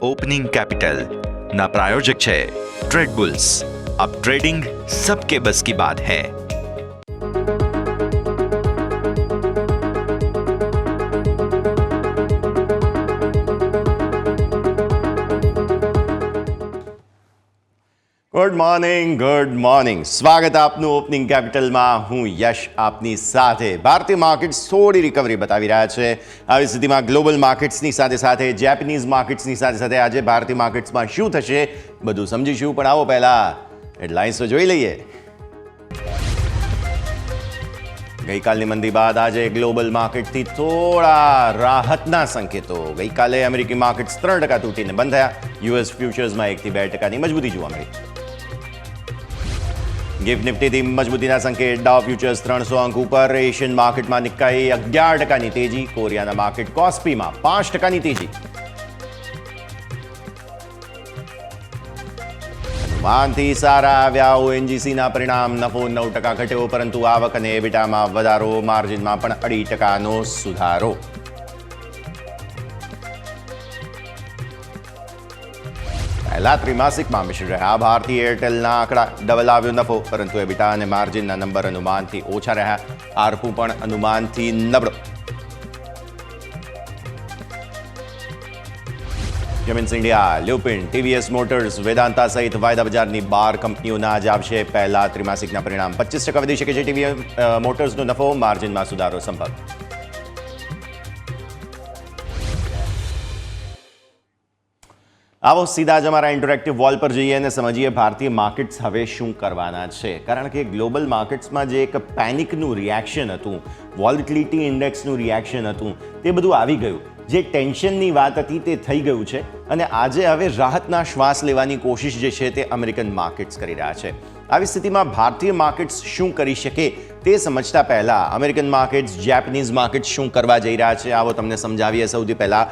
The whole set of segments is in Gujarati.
ओपनिंग कैपिटल ना प्रायोजक है ट्रेड बुल्स। अब ट्रेडिंग सबके बस की बात है। ગુડ મોર્નિંગ સ્વાગત આપનું ઓપનિંગ કેપિટલમાં। હું યશ આપની સાથે। ભારતીય માર્કેટ્સ થોડી રિકવરી બતાવી રહ્યા છે। આવી સ્થિતિમાં ગ્લોબલ માર્કેટ્સની સાથે સાથે જેપનીઝ માર્કેટ્સની સાથે સાથે આજે ભારતીય માર્કેટ્સમાં શું થશે બધું સમજીશું, પણ આવો પહેલા હેડલાઇન્સ તો જોઈ લઈએ। ગઈકાલની મંદી બાદ આજે ગ્લોબલ માર્કેટથી થોડા રાહતના સંકેતો। ગઈકાલે અમેરિકી માર્કેટ્સ 3% તૂટીને બંધ થયા। યુએસ ફ્યુચર્સમાં 1 થી 2% મજબૂતી જોવા મળી। ગિફ્ટ નિફ્ટીથી મજબૂતીના સંકેત। ડાઉ ફ્યુચર્સ 300 અંક ઉપર। એશિયન માર્કેટમાં નિક્કાઈ 11% તેજી। કોરિયાના માર્કેટ કોસ્પીમાં 5% તેજી। અનુમાનથી સારા આવ્યા ઓએનજીસીના પરિણામ। નફો 9% ઘટ્યો, પરંતુ આવક અને એબિટામાં વધારો। માર્જિનમાં પણ 2.5% સુધારો। પહેલા ત્રિમાસિકમાં મિશ્ર રહ્યા ભારતીય એરટેલના આંકડા। ડબલ આવ્યો નફો, પરંતુ એબિટા અને માર્જિનના નંબર અનુમાનથી ઓછા રહ્યા। આરપુ પણ અનુમાનથી નબળો। Cummins India, Lupin, TVS motors, Vedanta સહિત વાયદા બજારની 12 કંપનીઓના આજે આવશે પહેલા ત્રિમાસિકના પરિણામ। 25% વધી શકે છે ટીવીએસ મોટર્સનો નફો। માર્જિનમાં સુધારો સંભવ। આવો સીધા જ અમારા ઇન્ટરેક્ટિવ વોલ પર જઈએ અને સમજીએ ભારતીય માર્કેટ્સ હવે શું કરવાના છે। કારણ કે ગ્લોબલ માર્કેટ્સમાં જે એક પેનિકનું રિએક્શન હતું, વોલેટિલિટી ઇન્ડેક્સનું રિએક્શન હતું, તે બધું આવી ગયું। જે ટેન્શનની વાત હતી તે થઈ ગયું છે અને આજે હવે રાહતના શ્વાસ લેવાની કોશિશ જે છે તે અમેરિકન માર્કેટ્સ કરી રહ્યા છે। આવી સ્થિતિમાં ભારતીય માર્કેટ્સ શું કરી શકે તે સમજતા પહેલા અમેરિકન માર્કેટ્સ, જેપનીઝ માર્કેટ્સ શું કરવા જઈ રહ્યા છે આવો તમને સમજાવીએ। સૌથી પહેલા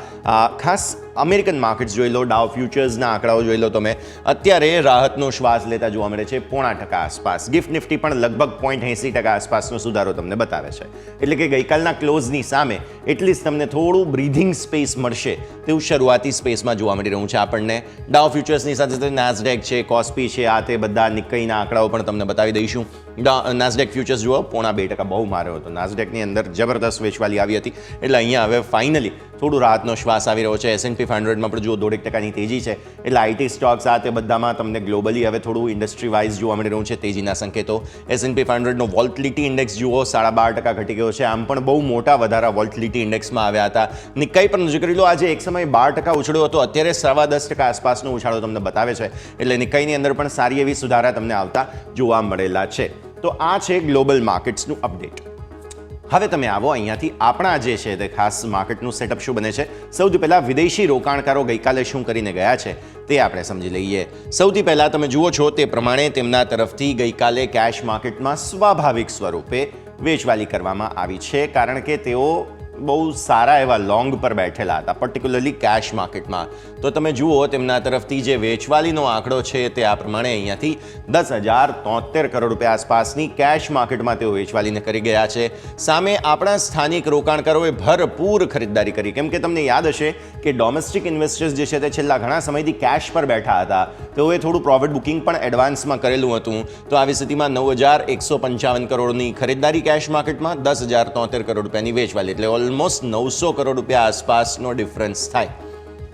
ખાસ અમેરિકન માર્કેટ્સ જોઈ લો। ડાઉ ફ્યુચર્સના આંકડાઓ જોઈ લો તમે। અત્યારે રાહતનો શ્વાસ લેતા જોવા મળે છે 0.5% આસપાસ। ગિફ્ટ નિફ્ટી પણ લગભગ 0.80% આસપાસનો સુધારો તમને બતાવે છે। એટલે કે ગઈકાલના ક્લોઝની સામે એટલીસ્ટ તમને થોડું બ્રીધિંગ સ્પેસ મળશે તેવું શરૂઆતી સ્પેસમાં જોવા મળી રહ્યું છે આપણને। ડાઉ ફ્યુચર્સની સાથે સાથે નાસ્ડેક છે, કોસ્પી છે, આ તે બધા નિક્કઈના આંકડાઓ પણ તમને બતાવી દઈશું। નાસ્ડેક ફ્યુચર્સ જુઓ 0.2% બહુ માર્યો હતો। નાસ્ડેકની અંદર જબરદસ્ત વેચવાલી આવી હતી, એટલે અહીંયા હવે ફાઇનલી થોડું રાહતનો શ્વાસ આવી રહ્યો છે। S&P 500માં પણ જુઓ 0.5%ની તેજી છે। એટલે આઈટી સ્ટોક્સ આ તે બધામાં તમને ગ્લોબલી હવે થોડું ઇન્ડસ્ટ્રી વાઇઝ જોવા મળી રહ્યું છે તેજીના સંકેતો। S&P 500નો વોલેટિલિટી ઇન્ડેક્સ જુઓ 12.5% ઘટી ગયો છે। આમ પણ બહુ મોટા વધારા વોલેટિલિટી ઇન્ડેક્સમાં આવ્યા હતા। નિક્કાઈ પર નજર કરી લો, આજે એક સમયે 12% ઉછળ્યો હતો, અત્યારે 10.25% આસપાસનો ઉછાળો તમને બતાવે છે। એટલે નિક્કાઈની અંદર પણ સારી એવી સુધારા તમને આવતા જોવા મળેલા છે। તો આ છે ગ્લોબલ માર્કેટ્સનું અપડેટ। હવે તમે આવો અહીંયાથી આપણા જે છે તે ખાસ માર્કેટનું સેટઅપ શું બને છે। સૌથી પહેલાં વિદેશી રોકાણકારો ગઈકાલે શું કરીને ગયા છે તે આપણે સમજી લઈએ। સૌથી પહેલાં તમે જુઓ છો તે પ્રમાણે તેમના તરફથી ગઈકાલે કેશ માર્કેટમાં સ્વાભાવિક સ્વરૂપે વેચવાલી કરવામાં આવી છે, કારણ કે તેઓ બહુ સારા એવા લોંગ પર બેઠેલા હતા, પર્ટિક્યુલરલી કેશ માર્કેટમાં। તો તમે જુઓ તેમના તરફથી જે વેચવાલીનો આંકડો છે તે આ પ્રમાણે અહીંયાથી 10,073 કરોડ રૂપિયા આસપાસની કેશ માર્કેટમાં તેઓ વેચવાલીને કરી ગયા છે। સામે આપણા સ્થાનિક રોકાણકારોએ ભરપૂર ખરીદદારી કરી, કેમ કે તમને યાદ હશે કે ડોમેસ્ટિક ઇન્વેસ્ટર્સ જે છે તે છેલ્લા ઘણા સમયથી કેશ પર બેઠા હતા। તેઓએ થોડું પ્રોફિટ બુકિંગ પણ એડવાન્સમાં કરેલું હતું। તો આવી સ્થિતિમાં 9,155 કરોડની ખરીદદારી કેશ માર્કેટમાં, 10,073 કરોડ રૂપિયાની વેચવાલી, એટલે ઓલમોસ્ટ 900 કરોડ રૂપિયા આસપાસનો ડિફરન્સ થાય।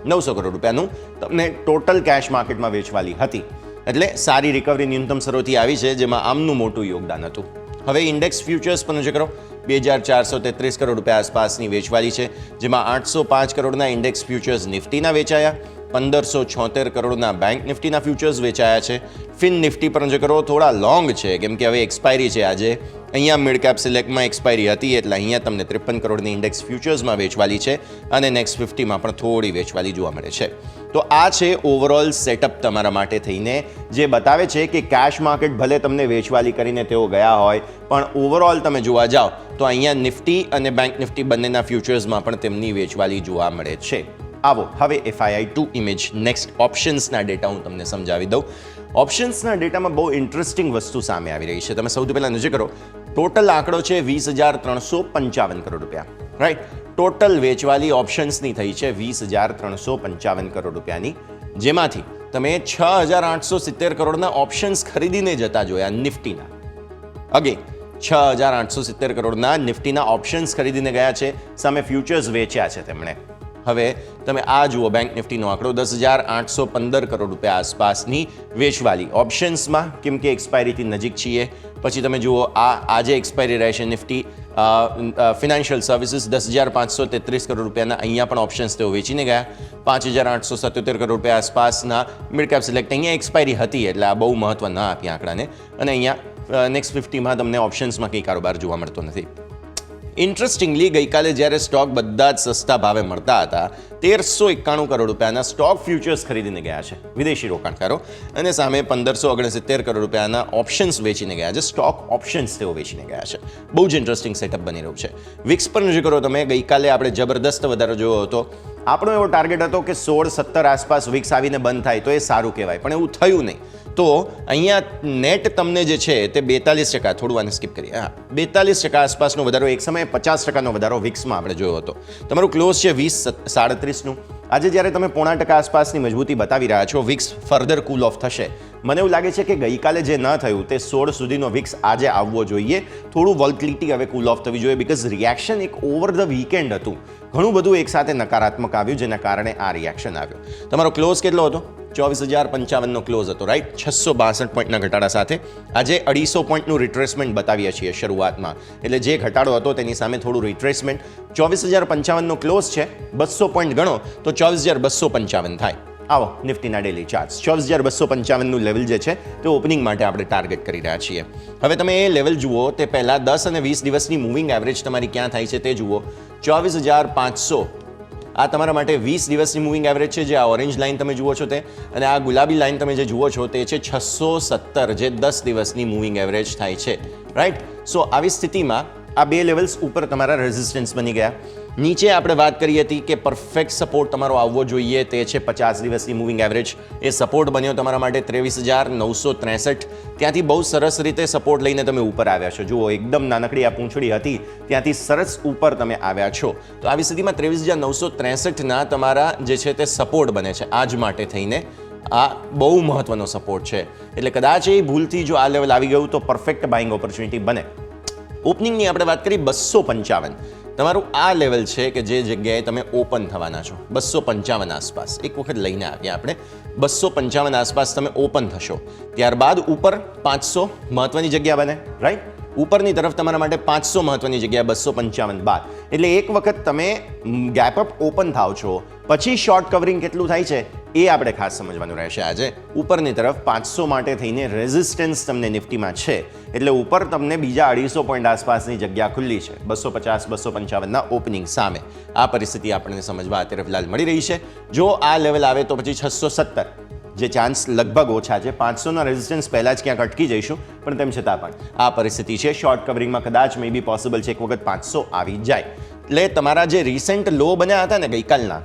900 કરોડ રૂપિયાનું તમને ટોટલ કેશ માર્કેટમાં વેચવાલી હતી। એટલે સારી રિકવરી ન્યૂનતમ સ્તરોથી આવી છે, જેમાં આમનું મોટું યોગદાન હતું। હવે ઇન્ડેક્સ ફ્યુચર્સ પર નજર કરો। 2,433 કરોડ રૂપિયા આસપાસની વેચવાલી છે, જેમાં 805 કરોડના ઇન્ડેક્સ ફ્યુચર્સ નિફ્ટીના વેચાયા। 1,576 કરોડના બેંક નિફ્ટીના ફ્યુચર્સ વેચાયા છે। ફિન નિફ્ટી પર નજર કરો, થોડા લોંગ છે, કેમ કે હવે એક્સપાયરી છે આજે। અહીંયા મિડ કેપ સિલેક્ટમાં એક્સપાયરી હતી, એટલે અહીંયા તમને 53 કરોડની ઇન્ડેક્સ ફ્યુચર્સમાં વેચવાલી છે અને નેક્સ્ટ 50માં પણ થોડી વેચવાલી જોવા મળે છે। તો આ છે ઓવરઓલ સેટઅપ તમારા માટે થઈને, જે બતાવે છે કે કેશ માર્કેટ ભલે તમને વેચવાલી કરીને તેઓ ગયા હોય, પણ ઓવરઓલ તમે જોવા જાઓ તો અહીંયા નિફ્ટી અને બેંક નિફ્ટી બંનેના ફ્યુચર્સમાં પણ તેમની વેચવાલી જોવા મળે છે। આવો હવે FII2 ઇમેજ નેક્સ્ટ ઓપ્શન્સના ડેટા હું તમને સમજાવી દઉં। ઓપ્શન્સના ડેટામાં બહુ ઇન્ટરેસ્ટિંગ વસ્તુ સામે આવી રહી છે। તમે સૌથી પહેલાં નજર કરો, ટોટલ આંકડો છે 20,355 કરોડ રૂપિયા, રાઈટ। ટોટલ વેચવાલી ઓપ્શન્સની થઈ છે 20,355 કરોડ રૂપિયાની, જેમાંથી તમે 6,870 કરોડના ઓપ્શન્સ ખરીદીને જતા જોયા નિફ્ટીના. અગેન 6,870 કરોડના નિફ્ટીના ઓપ્શન્સ ખરીદીને ગયા છે, સામે ફ્યુચર્સ વેચ્યા છે તેમણે. હવે તમે આ જુઓ બેંક નિફ્ટીનો આંકડો 10,815 કરોડ રૂપિયા આસપાસની વેચવાલી ઓપ્શન્સમાં, કેમ કે એક્સપાયરીથી નજીક છીએ. પછી તમે જુઓ આજે એક્સપાયરી રહેશે નિફ્ટી ફિનાન્શિયલ સર્વિસીસ 10,533 કરોડ રૂપિયાના, અહીંયા પણ ઓપ્શન્સ તેઓ વેચીને ગયા. 5,877 કરોડ રૂપિયા આસપાસના મિડ કેપ સિલેક્ટ અહીંયા એક્સપાયરી હતી, એટલે આ બહુ મહત્વ ન આપી આંકડાને. અને અહીંયા નેક્સ્ટ 50માં તમને ઓપ્શન્સમાં કંઈ કારોબાર જોવા મળતો નથી. ઇન્ટરેસ્ટિંગલી ગઈકાલે જ્યારે સ્ટોક બધા જ સસ્તા ભાવે મળતા હતા, 1,391 કરોડ રૂપિયાના સ્ટોક ફ્યુચર્સ ખરીદીને ગયા છે વિદેશી રોકાણકારો, અને સામે 1,569 કરોડ રૂપિયાના ઓપ્શન્સ વેચીને ગયા છે. સ્ટોક ઓપ્શન્સ તેઓ વેચીને ગયા છે. બહુ જ ઇન્ટરેસ્ટિંગ સેટઅપ બની રહ્યું છે. વિક્સ પર નજર કરો તમે, ગઈકાલે આપણે જબરદસ્ત વધારો જોયો હતો. આપણો એવો ટાર્ગેટ હતો કે 16-17 આસપાસ વિક્સ આવીને બંધ થાય તો એ સારું કહેવાય, પણ એવું થયું નહીં. તો અહીંયા નેટ તમને જે છે તે 42%, થોડું આને સ્કીપ કરીએ, 42% આસપાસનો વધારો, એક સમયે 50%નો વધારો વિક્સમાં આપણે જોયો હતો. તમારું ક્લોઝ છે 20.37નું. આજે જ્યારે તમે 0.5% આસપાસની મજબૂતી બતાવી રહ્યા છો, વિક્સ ફર્ધર કૂલ ઓફ થશે. મને એવું લાગે છે કે ગઈકાલે જે ન થયું તે 16 સુધીનો વિક્સ આજે આવવો જોઈએ. થોડું વોલ્ટિલિટી હવે કૂલ ઓફ થવી જોઈએ, બિકોઝ રિએક્શન એક ઓવર ધ વીકેન્ડ હતું. ઘણું બધું એકસાથે નકારાત્મક આવ્યું, જેના કારણે આ રિએક્શન આવ્યું. તમારો ક્લોઝ કેટલો હતો? 24,055નો ક્લોઝ હતો, રાઈટ. 662 પોઈન્ટના ઘટાડા સાથે આજે 250 પોઈન્ટનું રિટ્રેસમેન્ટ બતાવીએ છીએ શરૂઆતમાં, એટલે જે ઘટાડો હતો તેની સામે થોડું રિટ્રેસમેન્ટ. 24,055નો ક્લોઝ છે, 200 પોઈન્ટ ગણો તો 24,255 થાય. આવો નિફ્ટીના ડેલી ચાર્ટ્સ. 24,255નું લેવલ જે છે તે ઓપનિંગ માટે આપણે ટાર્ગેટ કરી રહ્યા છીએ. હવે તમે એ લેવલ જુઓ તે પહેલાં 10 અને 20 દિવસની મૂવિંગ એવરેજ તમારી ક્યાં થાય છે તે જુઓ. 24,500 આ તમારા માટે 20 દિવસની મૂવિંગ એવરેજ છે, જે આ ઓરેન્જ લાઇન તમે જુઓ છો તે, અને આ ગુલાબી લાઇન તમે જે જુઓ છો તે છે 617, જે 10 દિવસની મૂવિંગ એવરેજ થાય છે, રાઈટ. સો આવી સ્થિતિમાં આ બે લેવલ્સ ઉપર તમારા રેઝિસ્ટન્સ બની ગયા. નીચે આપણે વાત કરી હતી કે પરફેક્ટ સપોર્ટ તમારો આવવો જોઈએ, તે છે 50 દિવસની મૂવિંગ એવરેજ. એ સપોર્ટ બન્યો તમારા માટે 23,963. ત્યાંથી બહુ સરસ રીતે સપોર્ટ લઈને તમે ઉપર આવ્યા છો. જુઓ, એકદમ નાનકડી આ પૂંછડી હતી, ત્યાંથી સરસ ઉપર તમે આવ્યા છો. તો આવી સ્થિતિમાં 23,963ના તમારા જે છે તે સપોર્ટ બને છે આજ માટે થઈને. આ બહુ મહત્વનો સપોર્ટ છે, એટલે કદાચ એ ભૂલથી જો આ લેવલ આવી ગયું તો પરફેક્ટ બાઇંગ ઓપોર્ચ્યુનિટી બને. ઓપનિંગની આપણે વાત કરી 255, તમારું આ લેવલ છે કે જે જગ્યાએ તમે ઓપન થવાના છો. 255 આસપાસ એક વખત લઈને આવ્યા આપણે. 255 આસપાસ તમે ઓપન થશો, ત્યારબાદ ઉપર 500 મહત્વની જગ્યા બને, રાઈટ. ઉપરની તરફ તમારા માટે 500 મહત્વની જગ્યા, 255 બાદ. એટલે એક વખત તમે ગેપ અપ ઓપન થાવ છો, પછી શોર્ટ કવરિંગ કેટલું થાય છે એ આપણે ખાસ સમજવાનું રહેશે આજે. ઉપરની તરફ 500 માટે થઈને રેઝિસ્ટન્સ તમને નિફ્ટીમાં છે, એટલે ઉપર તમને બીજા 250 પોઈન્ટ આસપાસની જગ્યા ખુલ્લી છે 250-255ના ઓપનિંગ સામે. આ પરિસ્થિતિ આપણને સમજવા અત્યારે ફિલહાલ મળી રહી છે. જો આ લેવલ આવે તો પછી 617, જે ચાન્સ લગભગ ઓછા છે. 500ના રેઝિસ્ટન્સ પહેલાં જ ક્યાંક અટકી જઈશું, પણ તેમ છતાં પણ આ પરિસ્થિતિ છે. શોર્ટ કવરિંગમાં કદાચ મે બી પોસિબલ છે એક વખત 500 આવી જાય. એટલે તમારા જે રિસેન્ટ લો બન્યા હતા ને ગઈકાલના,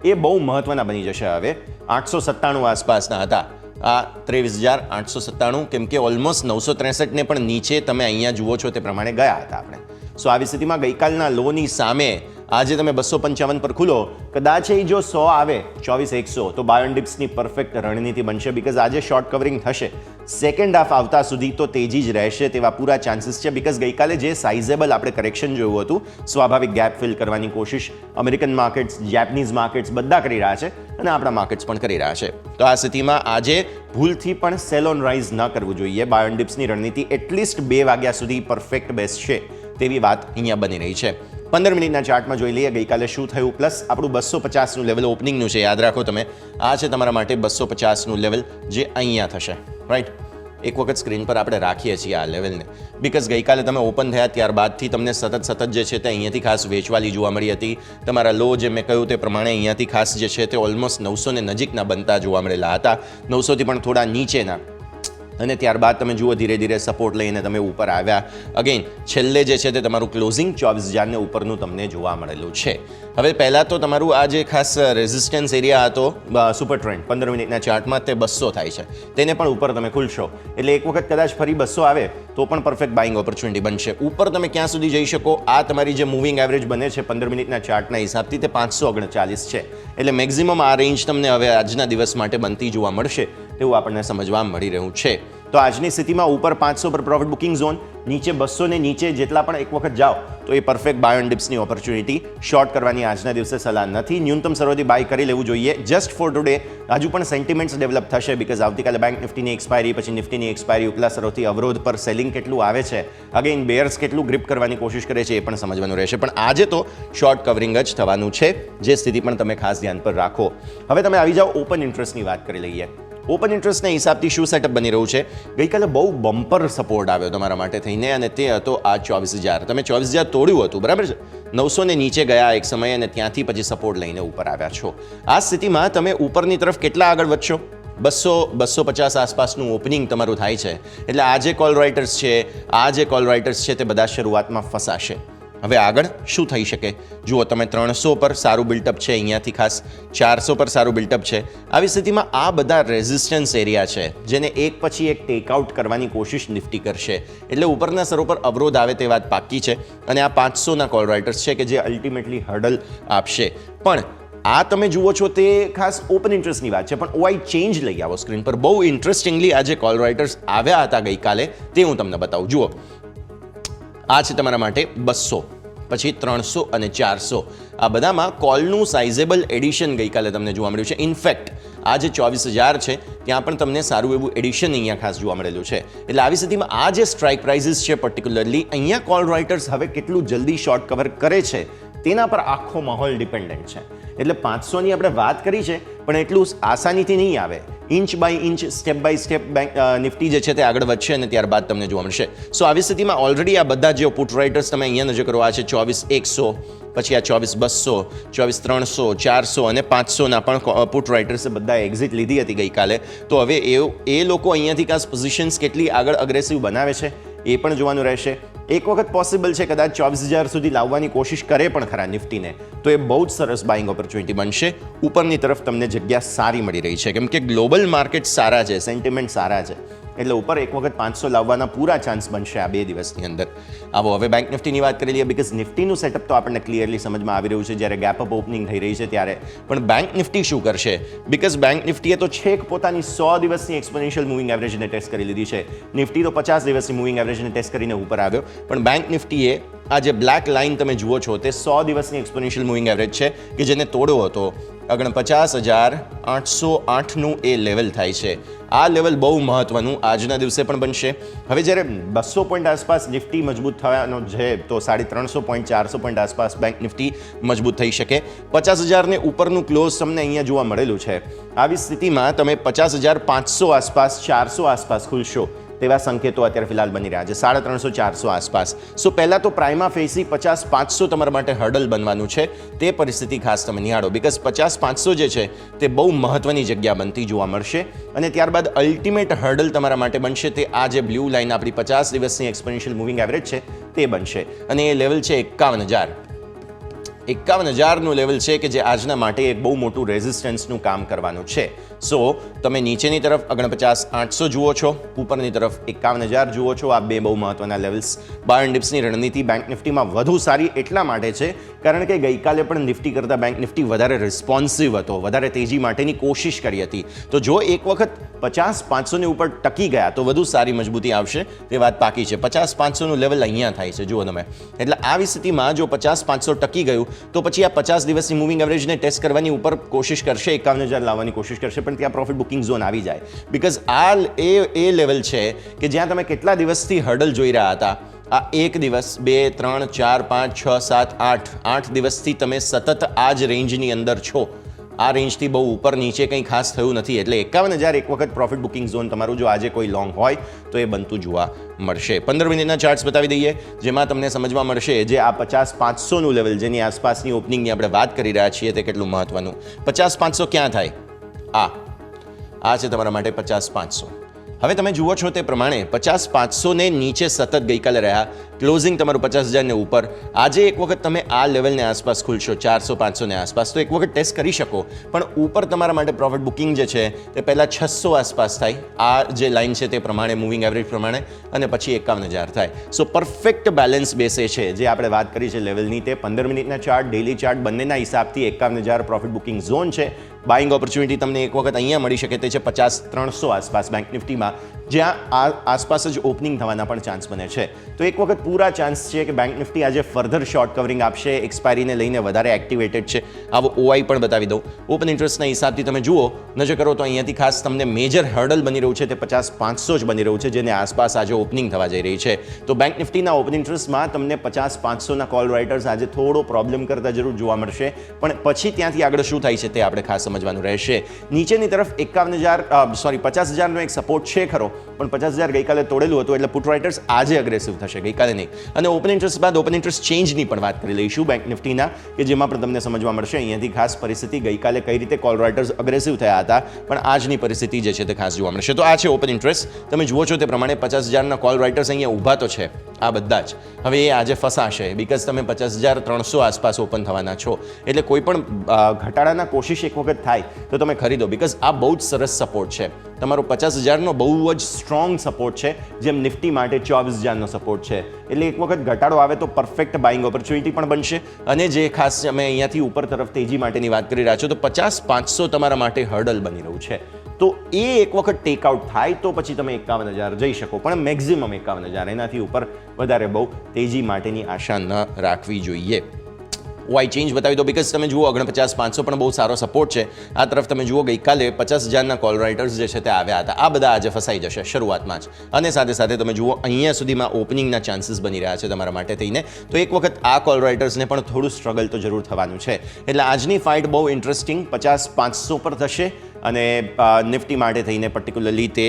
એ બહુ મહત્વના બની જશે હવે. 897 આસપાસના હતા આ 23,897, કેમ કે ઓલમોસ્ટ 963ને પણ નીચે તમે અહીંયા જુઓ છો તે પ્રમાણે ગયા હતા આપણે. સો આવી સ્થિતિમાં ગઈકાલના લોની સામે આજે તમે 255 પર ખુલો, કદાચ એ જો 100 આવે 24,100 તો બાય ઓન ડિપ્સની પરફેક્ટ રણનીતિ બનશે, બિકોઝ આજે શોર્ટ કવરિંગ થશે. સેકન્ડ હાફ આવતા સુધી તો તેજી જ રહેશે તેવા પૂરા ચાન્સીસ છે, બિકોઝ ગઈકાલે જે સાઇઝેબલ આપણે કરેક્શન જોયું હતું, સ્વાભાવિક ગેપ ફિલ કરવાની કોશિશ અમેરિકન માર્કેટ્સ, જેપનીઝ માર્કેટ્સ બધા કરી રહ્યા છે, અને આપણા માર્કેટ્સ પણ કરી રહ્યા છે. તો આ સ્થિતિમાં આજે ભૂલથી પણ સેલ ઓન રાઇઝ ન કરવું જોઈએ. બાય ઓન ડિપ્સની રણનીતિ એટલીસ્ટ 2 વાગ્યા સુધી પરફેક્ટ બેસશે તેવી વાત અહીંયા બની રહી છે. 15 મિનિટના ચાર્ટમાં જોઈ લઈએ ગઈકાલે શું થયું, પ્લસ આપણું 250નું લેવલ ઓપનિંગનું છે, યાદ રાખો તમે. આ છે તમારા માટે 250નું લેવલ, જે અહીંયા થશે, રાઈટ. એક વખત સ્ક્રીન પર આપણે રાખીએ છીએ આ લેવલને, બિકોઝ ગઈકાલે તમે ઓપન થયા ત્યારબાદથી તમને સતત જે છે તે અહીંયાથી ખાસ વેચવાલી જોવા મળી હતી. તમારા લો જે મેં કહ્યું તે પ્રમાણે અહીંયાથી ખાસ જે છે તે ઓલમોસ્ટ 900 ને નજીકના બનતા જોવા મળેલા હતા, 900થી પણ થોડા નીચેના. અને ત્યારબાદ તમે જુઓ ધીરે ધીરે સપોર્ટ લઈને તમે ઉપર આવ્યા. અગેન છેલ્લે જે છે તે તમારું ક્લોઝિંગ 24,000 ઉપરનું તમને જોવા મળેલું છે. હવે પહેલાં તો તમારું આ જે ખાસ રેઝિસ્ટન્સ એરિયા હતો સુપર ટ્રેન્ડ 15 મિનિટના ચાર્ટમાં તે 200 થાય છે, તેને પણ ઉપર તમે ખુલશો એટલે એક વખત કદાચ ફરી 200 આવે તો પણ પરફેક્ટ બાઇંગ ઓપોર્ચ્યુનિટી બનશે. ઉપર તમે ક્યાં સુધી જઈ શકો, આ તમારી જે મૂવિંગ એવરેજ બને છે 15 મિનિટના ચાર્ટના હિસાબથી તે 539 છે, એટલે મેક્ઝિમમ આ રેન્જ તમને હવે આજના દિવસ માટે બનતી જોવા મળશે તેવું આપણને સમજવા મળી રહ્યું છે. તો આજની સ્થિતિમાં ઉપર 500 પર પ્રોફિટ બુકિંગ ઝોન, નીચે 200 ને નીચે જેટલા પણ એક વખત જાઓ તો એ પરફેક્ટ બાય ઓન ડિપ્સની ઓપોર્ચ્યુનિટી. શોર્ટ કરવાની આજના દિવસે સલાહ નથી, ન્યૂનતમ સર્વથી બાય કરી લેવું જોઈએ જસ્ટ ફોર ટુડે. હજુ પણ સેન્ટિમેન્ટ્સ ડેવલપ થશે બીકોઝ આવતીકાલે બેંક નિફ્ટીની એક્સપાયરી, પછી નિફ્ટીની એક્સપાયરી, ઉપલા સર્વથી અવરોધ પર સેલિંગ કેટલું આવે છે, અગેન બેયર્સ કેટલું ગ્રીપ કરવાની કોશિશ કરે છે એ પણ સમજવાનું રહેશે. પણ આજે તો શોર્ટ કવરિંગ જ થવાનું છે, જે સ્થિતિ પણ તમે ખાસ ધ્યાન પર રાખો. હવે તમે આવી જાઓ ઓપન ઇન્ટરેસ્ટની વાત કરી લઈએ. ઓપન ઇન્ટરેસ્ટના હિસાબથી શું સેટઅપ બની રહ્યું છે, ગઈકાલે બહુ બમ્પર સપોર્ટ આવ્યો તમારા માટે થઈને અને તે હતો આ 24,000. તમે 24,000 તોડ્યું હતું, બરાબર છે, 900 ને નીચે ગયા એક સમયે અને ત્યાંથી પછી સપોર્ટ લઈને ઉપર આવ્યા છો. આ સ્થિતિમાં તમે ઉપરની તરફ કેટલા આગળ વધશો, 200-250 આસપાસનું ઓપનિંગ તમારું થાય છે. એટલે આ જે કોલ રાઇટર્સ છે, આ જે કોલ રાઇટર્સ છે તે બધા શરૂઆતમાં ફસાશે. હવે આગળ શું થઈ શકે, જુઓ તમે 300 પર સારું બિલ્ટઅપ છે, અહીંયાથી ખાસ 400 પર સારું બિલ્ટઅપ છે. આવી સ્થિતિમાં આ બધા રેઝિસ્ટન્સ એરિયા છે જેને એક પછી એક ટેકઆઉટ કરવાની કોશિશ નિફ્ટી કરશે, એટલે ઉપરના સ્તરો પર અવરોધ આવે તે વાત પાક્કી છે. અને આ 500ના કોલ રાઇટર્સ છે કે જે અલ્ટિમેટલી હર્ડલ આપશે. પણ આ તમે જુઓ છો તે ખાસ ઓપન ઇન્ટરેસ્ટની વાત છે, પણ ઓઆઈ ચેન્જ લઈ આવો સ્ક્રીન પર. બહુ ઇન્ટરેસ્ટિંગલી આ જે કોલ રાઇટર્સ આવ્યા હતા ગઈકાલે તે હું તમને બતાવું. જુઓ આ છે તમારા માટે 200, પછી 300 અને 400. આ બધામાં કોલનું સાઇઝેબલ એડિશન ગઈકાલે તમને જોવા મળ્યું છે. ઇનફેક્ટ આ જે 24,000 છે ત્યાં પણ તમને સારું એવું એડિશન અહીંયા ખાસ જોવા મળેલું છે. એટલે આવી સ્થિતિમાં આ જે સ્ટ્રાઇક પ્રાઇઝિસ છે પર્ટિક્યુલરલી અહીંયા કોલ રાઇટર્સ હવે કેટલું જલ્દી શોર્ટ કવર કરે છે તેના પર આખો માહોલ ડિપેન્ડન્ટ છે. એટલે 500ની આપણે વાત કરી છે પણ એટલું આસાનીથી નહીં આવે. Inch by inch, step by step Nifty જે છે તે આગળ વધશે અને ત્યારબાદ તમને જોવા મળશે. સો આવી સ્થિતિમાં ઓલરેડી આ બધા જે પુટ રાઇટર્સ તમે અહીંયા નજર કરો, આ છે 24,100, પછી આ 24,200, 24,300, 400 અને 500ના પણ પુટ રાઇટર્સે બધા એક્ઝિટ લીધી હતી ગઈકાલે. તો હવે એ લોકો અહીંયાથી ખાસ પોઝિશન્સ કેટલી આગળ અગ્રેસિવ બનાવે છે એ પણ જોવાનું રહેશે. એક વખત પોસિબલ છે કદાચ 24,000 સુધી લાવવાની કોશિશ કરે પણ ખરા નિફ્ટીને, તો એ બહુ જ સરસ બાઇંગ ઓપોર્ચ્યુનિટી બનશે. ઉપરની તરફ તમને જગ્યા સારી મળી રહી છે કેમ કે ગ્લોબલ માર્કેટ સારા છે, સેન્ટિમેન્ટ સારા છે, એટલે ઉપર એક વખત 500 લાવવાના પૂરા ચાન્સ બનશે આ 2 દિવસની અંદર. આવો હવે બેંક નિફ્ટીની વાત કરી લઈએ બીકોઝ નિફ્ટીનું સેટઅપ તો આપણને ક્લિયરલી સમજમાં આવી રહ્યું છે જ્યારે ગેપ અપ ઓપનિંગ થઈ રહી છે ત્યારે. પણ બેંક નિફ્ટી શું કરશે, બીકોઝ બેંક નિફ્ટીએ તો છેક પોતાની 100 દિવસની એક્સપોનેન્શિયલ મૂવિંગ એવરેજને ટેસ્ટ કરી લીધી છે. નિફ્ટી તો 50 દિવસની મૂવિંગ એવરેજને ટેસ્ટ કરીને ઉપર આવ્યો, પણ બેંક નિફ્ટીએ આ જે બ્લેક લાઇન તમે જુઓ છો તે 100 દિવસની એક્સપોનેન્શિયલ મૂવિંગ એવરેજ છે કે જેને તોડ્યો હતો. 49,808નું એ લેવલ થાય છે. આ લેવલ બહુ મહત્વનું આજના દિવસે પણ બનશે. હવે જ્યારે 200 પોઈન્ટ આસપાસ નિફ્ટી મજબૂત થવાનો છે તો 350 પોઈન્ટ, 400 પોઈન્ટ આસપાસ બેંક નિફ્ટી મજબૂત થઈ શકે. 50,000ને ઉપરનું ક્લોઝ તમને અહીંયા જોવા મળેલું છે. આવી સ્થિતિમાં તમે 50,500 આસપાસ, 400 આસપાસ ખુલશો તેવા સંકેતો અત્યારે ફિલહાલ બની રહ્યા છે, 350-400 આસપાસ. સો પહેલાં તો પ્રાઇમા ફેસી 50-500 તમારા માટે હર્ડલ બનવાનું છે. તે પરિસ્થિતિ ખાસ તમે નિહાળો બીકોઝ 50-500 જે છે તે બહુ મહત્વની જગ્યા બનતી જોવા મળશે. અને ત્યારબાદ અલ્ટિમેટ હર્ડલ તમારા માટે બનશે તે આ જે બ્લુ લાઇન આપણી 50 દિવસની એક્સપોનેન્શિયલ મૂવિંગ એવરેજ છે તે બનશે. અને એ લેવલ છે 51,000. 51,000નું લેવલ છે કે જે આજના માટે એક બહુ મોટું રેઝિસ્ટન્સનું કામ કરવાનું છે. સો તમે નીચેની તરફ 49,800 જુઓ છો, ઉપરની તરફ 51,000 જુઓ છો. આ બે બહુ મહત્વના લેવલ્સ. બાય એન્ડ ડિપ્સની રણનીતિ બેંક નિફ્ટીમાં વધુ સારી એટલા માટે છે કારણ કે ગઈકાલે પણ નિફ્ટી કરતાં બેંક નિફ્ટી વધારે રિસ્પોન્સિવ હતો, વધારે તેજી માટેની કોશિશ કરી હતી. તો જો એક વખત 50-500ની ઉપર ટકી ગયા તો વધુ સારી મજબૂતી આવશે તે વાત પાકી છે. 50-500નું લેવલ અહીંયા થાય છે જુઓ તમે. એટલે આવી સ્થિતિમાં જો 50-500 ટકી ગયું તો પછી આ 50 દિવસની મૂવિંગ એવરેજને ટેસ્ટ કરવાની ઉપર કોશિશ કરશે, 51,000 લાવવાની કોશિશ કરશે, પણ ત્યાં પ્રોફિટ બુકિંગ ઝોન આવી જાય બીકોઝ આ એ લેવલ છે કે જ્યાં તમે કેટલા દિવસથી હર્ડલ જોઈ રહ્યા હતા. આ 1 દિવસ, 2, 3, 4, 5, 6, 7, 8 દિવસથી તમે સતત આ જ રેન્જની અંદર છો. આ રેન્જથી બહુ ઉપર નીચે કંઈ ખાસ થયું નથી. એટલે 51,000 એક વખત પ્રોફિટ બુકિંગ ઝોન તમારું જો આજે કોઈ લોંગ હોય તો એ બનતું જોવા મળશે. 15 મિનિટના ચાર્ટ્સ બતાવી દઈએ જેમાં તમને સમજવા મળશે જે આ 50-500નું લેવલ જેની આસપાસની ઓપનિંગની આપણે વાત કરી રહ્યા છીએ તે કેટલું મહત્વનું. 50-500 ક્યાં થાય? આ છે તમારા માટે 50-500. હવે તમે જુઓ છો તે પ્રમાણે 50-500 ને નીચે સતત ગઈકાલે રહ્યા, ક્લોઝિંગ તમારું 50,000 ને ઉપર. આજે એક વખત તમે આ લેવલને આસપાસ ખુલશો 400-500 ને આસપાસ, તો એક વખત ટેસ્ટ કરી શકો, પણ ઉપર તમારા માટે પ્રોફિટ બુકિંગ જે છે તે પહેલાં 600 આસપાસ થાય, આ જે લાઇન છે તે પ્રમાણે, મૂવિંગ એવરેજ પ્રમાણે, અને પછી 51,000 થાય. સો પરફેક્ટ બેલેન્સ બેસે છે જે આપણે વાત કરી છે લેવલની, તે 15 મિનિટના ચાર્ટ, ડેલી ચાર્ટ બંનેના હિસાબથી 51,000 પ્રોફિટ બુકિંગ ઝોન છે. બાઇંગ ઓપોર્ચ્યુનિટી તમને એક વખત અહીંયા મળી શકે તે છે 50-300 આસપાસ બેંક નિફ્ટીમાં, જ્યાં આસપાસ જ ઓપનિંગ થવાના પણ ચાન્સ બને છે. તો એક વખત પૂરા ચાન્સ છે કે બેંક નિફ્ટી આજે ફર્ધર શોર્ટ કવરિંગ આપશે, એક્સપાયરીને લઈને વધારે એક્ટિવેટેડ છે. આવો ઓઆઈ પણ બતાવી દઉં. ઓપન ઇન્ટરેસ્ટના હિસાબથી તમે જુઓ, નજર કરો તો અહીંયાથી ખાસ તમને મેજર હર્ડલ બની રહ્યું છે તે 50-500 જ બની રહ્યું છે, જેને આસપાસ આજે ઓપનિંગ થવા જઈ રહી છે. તો બેંક નિફ્ટીના ઓપન ઇન્ટરેસ્ટમાં તમને 50-500ના કોલ રાઇટર્સ આજે થોડો પ્રોબ્લેમ કરતા જરૂર જોવા મળશે, પણ પછી ત્યાંથી આગળ શું થાય છે તે આપણે ખાસ સમજવાનું રહેશે. નીચેની તરફ 50,000નો એક સપોર્ટ છે ખરો, પણ 50,000 ગઈકાલે તોડેલું હતું, એટલે પુટ રાઇટર્સ આજે અગ્રેસિવ થશે, ગઈકાલે નહીં. અને ઓપન ઇન્ટરેસ્ટ બાદ ઓપન ઇન્ટરેસ્ટ ચેન્જની પણ વાત કરી લઈશું બેંક નિફ્ટીના, કે જેમાં પણ તમને સમજવા મળશે અહીંયાથી ખાસ પરિસ્થિતિ ગઈકાલે કઈ રીતે કોલ રાઇટર્સ અગ્રેસિવ થયા હતા, પણ આજની પરિસ્થિતિ જે છે તે ખાસ જોવા મળશે. તો આ છે ઓપન ઇન્ટરેસ્ટ. તમે જુઓ છો તે પ્રમાણે 50,000ના કોલ રાઇટર્સ અહીંયા ઊભા તો છે, આ બધા જ. હવે એ આજે ફસાશે, બિકોઝ તમે 50,300 આસપાસ ઓપન થવાના છો, એટલે કોઈ પણ ઘટાડાના કોશિશ એક વખત થાય તો તમે ખરીદો, બિકોઝ આ બહુ જ સરસ સપોર્ટ છે. તમારો 50,000નો બહુ જ સ્ટ્રોંગ સપોર્ટ છે, જેમ નિફ્ટી માટે 24,000નો સપોર્ટ છે. એટલે એક વખત ઘટાડો આવે તો પરફેક્ટ બાઇંગ ઓપોર્ચ્યુનિટી પણ બનશે. અને જે ખાસ અમે અહીંયાથી ઉપર તરફ તેજી માટેની વાત કરી રહ્યા છો, તો 50-500 તમારા માટે હર્ડલ બની રહ્યું છે. તો એ એક વખત ટેકઆઉટ થાય તો પછી તમે 51,000 જઈ શકો, પણ મેક્ઝિમમ 51,000, એનાથી ઉપર વધારે બહુ તેજી માટેની આશા ન રાખવી જોઈએ. વાય ચેન્જ બતાવી દો, બિકોઝ તમે જુઓ 49-500 પણ બહુ સારો સપોર્ટ છે. આ તરફ તમે જુઓ ગઈકાલે 50,000ના કોલ રાઇટર્સ જે છે તે આવ્યા હતા, આ બધા આજે ફસાઈ જશે શરૂઆતમાં જ. અને સાથે સાથે તમે જુઓ અહીંયા સુધીમાં ઓપનિંગના ચાન્સીસ બની રહ્યા છે તમારા માટે થઈને, તો એક વખત આ કોલ રાઇટર્સને પણ થોડું સ્ટ્રગલ તો જરૂર થવાનું છે. એટલે આજની ફાઇટ બહુ ઇન્ટરેસ્ટિંગ 50-500 પર થશે, અને નિફ્ટી માટે થઈને પર્ટિક્યુલરલી તે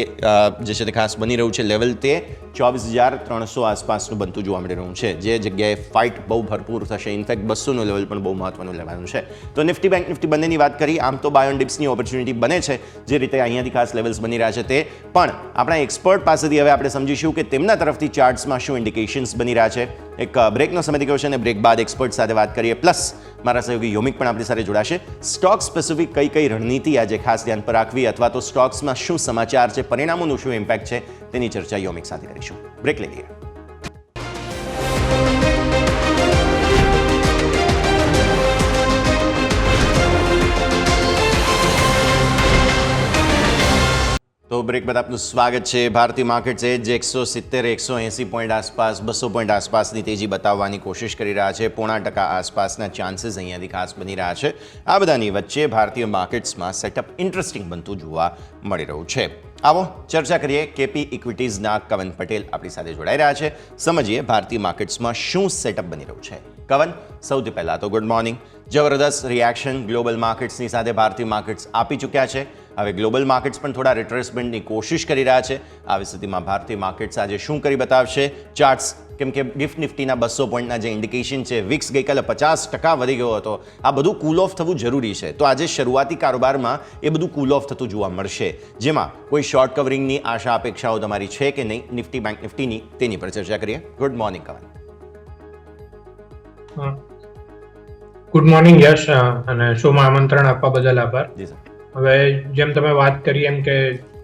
જે છે તે ખાસ બની રહ્યું છે લેવલ, તે 24,300 આસપાસનું બનતું જોવા મળી રહ્યું છે, જે જગ્યાએ ફાઇટ બહુ ભરપૂર થશે. ઇનફેક્ટ 200નું લેવલ પણ બહુ મહત્વનું લેવાનું છે. તો નિફ્ટી બેંક નિફ્ટી બંનેની વાત કરી, આમ તો બાય ઓન ડિપ્સની ઓપોર્ચ્યુનિટી બને છે, જે રીતે અહીંયાથી ખાસ લેવલ્સ બની રહ્યા છે તે પણ આપણા એક્સપર્ટ પાસેથી હવે આપણે સમજીશું કે તેમના તરફથી ચાર્ટ્સમાં શું ઇન્ડિકેશન્સ બની રહ્યા છે. એક બ્રેકનો સમય થઈ ગયો છે, અને બ્રેક બાદ એક્સપર્ટ સાથે વાત કરીએ, પ્લસ મારા સહયોગી યોમિક પણ આપણી સાથે જોડાશે. સ્ટોક સ્પેસિફિક કઈ રણનીતિ આજે ખાસ ધ્યાન પર રાખવી, અથવા તો સ્ટોક્સમાં શું સમાચાર છે, પરિણામોનું શું ઇમ્પેક્ટ છે, તેની ચર્ચા યોમિક સાથે કરીશું. બ્રેક લઈ લઈએ. તો બ્રેક બાદ આપનું સ્વાગત છે. ભારતીય માર્કેટ્સ જે 170-180 પોઈન્ટ આસપાસ, 200 પોઈન્ટ આસપાસની તેજી બતાવવાની કોશિશ કરી રહ્યા છે. 0.5% આસપાસના ચાન્સીસ અહીંયાથી ખાસ બની રહ્યા છે. આ બધાની વચ્ચે ભારતીય માર્કેટ્સમાં સેટઅપ ઇન્ટરેસ્ટિંગ બનતું જોવા મળી રહ્યું છે. આવો ચર્ચા કરીએ. કેપી ઇક્વિટીઝના કવન પટેલ આપણી સાથે જોડાઈ રહ્યા છે. સમજીએ ભારતીય માર્કેટ્સમાં શું સેટઅપ બની રહ્યું છે. કવન, સૌથી પહેલાં તો ગુડ મોર્નિંગ. જબરદસ્ત રિએક્શન ગ્લોબલ માર્કેટ્સની સાથે ભારતીય માર્કેટ્સ આપી ચૂક્યા છે. હવે ગ્લોબલ માર્કેટ્સ પણ થોડા રિટ્રેસમેન્ટની કોશિશ કરી રહ્યા છે. આવી સ્થિતિમાં ભારતીય માર્કેટ્સ આજે શું કરી બતાવશે? ચાર્ટ્સ, કેમ કે ગિફ્ટ નિફ્ટીના 200 પોઈન્ટના જે ઇન્ડિકેશન છે, વિક્સ ગઈકાલે 50% વધી ગયો હતો, આ બધું કૂલ ઓફ થવું જરૂરી છે. તો આજે શરૂઆતી કારોબારમાં એ બધું કૂલ ઓફ થતું જોવા મળશે, જેમાં કોઈ શોર્ટ કવરિંગની આશા અપેક્ષાઓ તમારી છે કે નહીં નિફ્ટી બેંક નિફ્ટીની, તેની પર ચર્ચા કરીએ. ગુડ મોર્નિંગ કવન. ગુડ મોર્નિંગ યશ, અને શોમાં આમંત્રણ આપવા બદલ આભાર. જી સર. હવે જેમ તમે વાત કરી એમ કે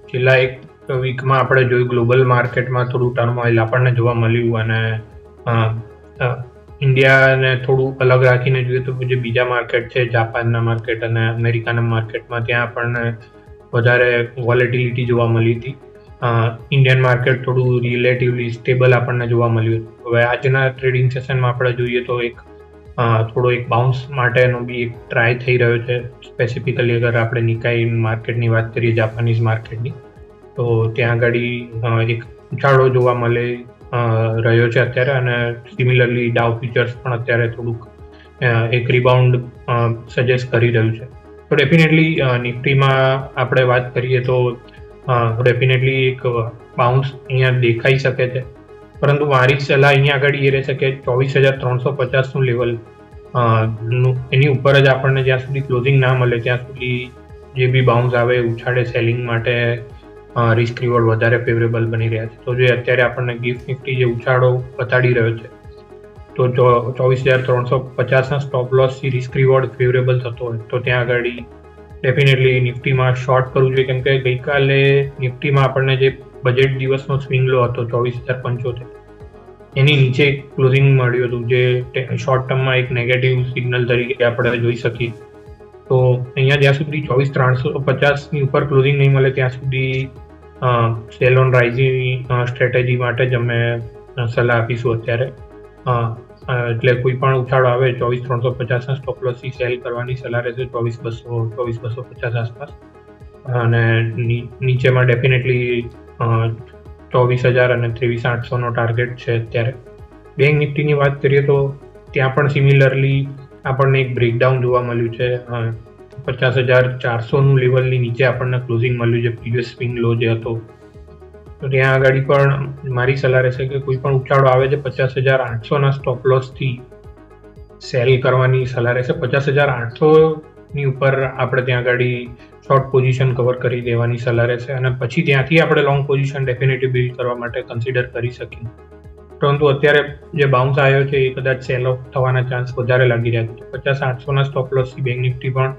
છેલ્લા એક વીકમાં આપણે જોયું ગ્લોબલ માર્કેટમાં થોડું ટર્મોઇલ આપણને જોવા મળ્યું, અને ઇન્ડિયાને થોડું અલગ રાખીને જોઈએ તો જે બીજા માર્કેટ છે, જાપાનના માર્કેટ અને અમેરિકાના માર્કેટમાં, ત્યાં આપણને વધારે વોલેટિલિટી જોવા મળી હતી. ઇન્ડિયન માર્કેટ થોડું રિલેટિવલી સ્ટેબલ આપણને જોવા મળ્યું. હવે આજના ટ્રેડિંગ સેશનમાં આપણે જોઈએ તો થોડો એક બાઉન્સ માટેનો બી એક ટ્રાય થઈ રહ્યો છે. સ્પેસિફિકલી અગર આપણે નિકાઈ માર્કેટની વાત કરીએ, જાપાનીઝ માર્કેટની, તો ત્યાં આગળ એક ઉછાળો જોવા મળી રહ્યો છે અત્યારે. અને સિમિલરલી ડાઉ ફ્યુચર્સ પણ અત્યારે થોડુંક એક રિબાઉન્ડ સજેસ્ટ કરી રહ્યું છે. તો ડેફિનેટલી નિફ્ટીમાં આપણે વાત કરીએ તો ડેફિનેટલી એક બાઉન્સ અહીંયા દેખાઈ શકે છે, પરંતુ મારી સલાહ અહીંયા આગળ એ રહેશે કે 24,350નું લેવલ એની ઉપર જ આપણને જ્યાં સુધી ક્લોઝિંગ ના મળે ત્યાં સુધી જે બી બાઉન્સ આવે ઉછાળે સેલિંગ માટે રિસ્ક રિવોર્ડ વધારે ફેવરેબલ બની રહ્યા છે. તો જે અત્યારે આપણને ગિફ્ટ નિફ્ટી જે ઉછાળો બતાડી રહ્યો છે, તો 24,350ના સ્ટોપ લોસથી રિસ્ક રિવોર્ડ ફેવરેબલ થતો હોય તો ત્યાં આગળ ડેફિનેટલી નિફ્ટીમાં શોર્ટ કરવું જોઈએ, કેમ કે ગઈકાલે નિફ્ટીમાં આપણને જે બજેટ દિવસનો સ્વિંગ લો હતો 24,075, એની નીચે ક્લોઝિંગ મળ્યું હતું, જે શોર્ટ ટર્મમાં એક નેગેટિવ સિગ્નલ તરીકે આપણે જોઈ શકીએ. તો અહીંયા જ્યાં સુધી 24,350ની ઉપર ક્લોઝિંગ નહીં મળે ત્યાં સુધી સેલ ઓન રાઇઝિંગ સ્ટ્રેટેજી માટે જ અમે સલાહ આપીશું અત્યારે. એટલે કોઈ પણ ઉછાળો આવે 24,350ના સ્ટોપ લોસથી સેલ કરવાની સલાહ રહેશે 24,250 આસપાસ. અને નીચેમાં ડેફિનેટલી 24,000 અને 23,800નો ટાર્ગેટ છે અત્યારે. બેંક નિફ્ટીની વાત કરીએ તો ત્યાં પણ સિમિલરલી આપણને એક બ્રેકડાઉન જોવા મળ્યું છે. 50,400નું લેવલની નીચે આપણને ક્લોઝિંગ મળ્યું છે, પ્રીવિયસ સ્વિંગ લો જે હતો. તો ત્યાં આગળ પણ મારી સલાહ રહેશે કે કોઈ પણ ઉછાળો આવે છે 50,800ના સ્ટોપ લોસથી સેલ કરવાની સલાહ રહેશે. 50,800ની ઉપર આપણે ત્યાં આગળ શોર્ટ પોઝિશન કવર કરી દેવાની સલાહ રહેશે અને પછી ત્યાંથી આપણે લોંગ પોઝિશન ડેફિનેટલી બિલ્ડ કરવા માટે કન્સિડર કરી શકીએ. પરંતુ અત્યારે જે બાઉન્સ આવ્યો છે એ કદાચ સેલ ઓફ થવાના ચાન્સ વધારે લાગી રહ્યા છે. 50,800ના સ્ટોપ લોસથી બેંક નિફ્ટી પણ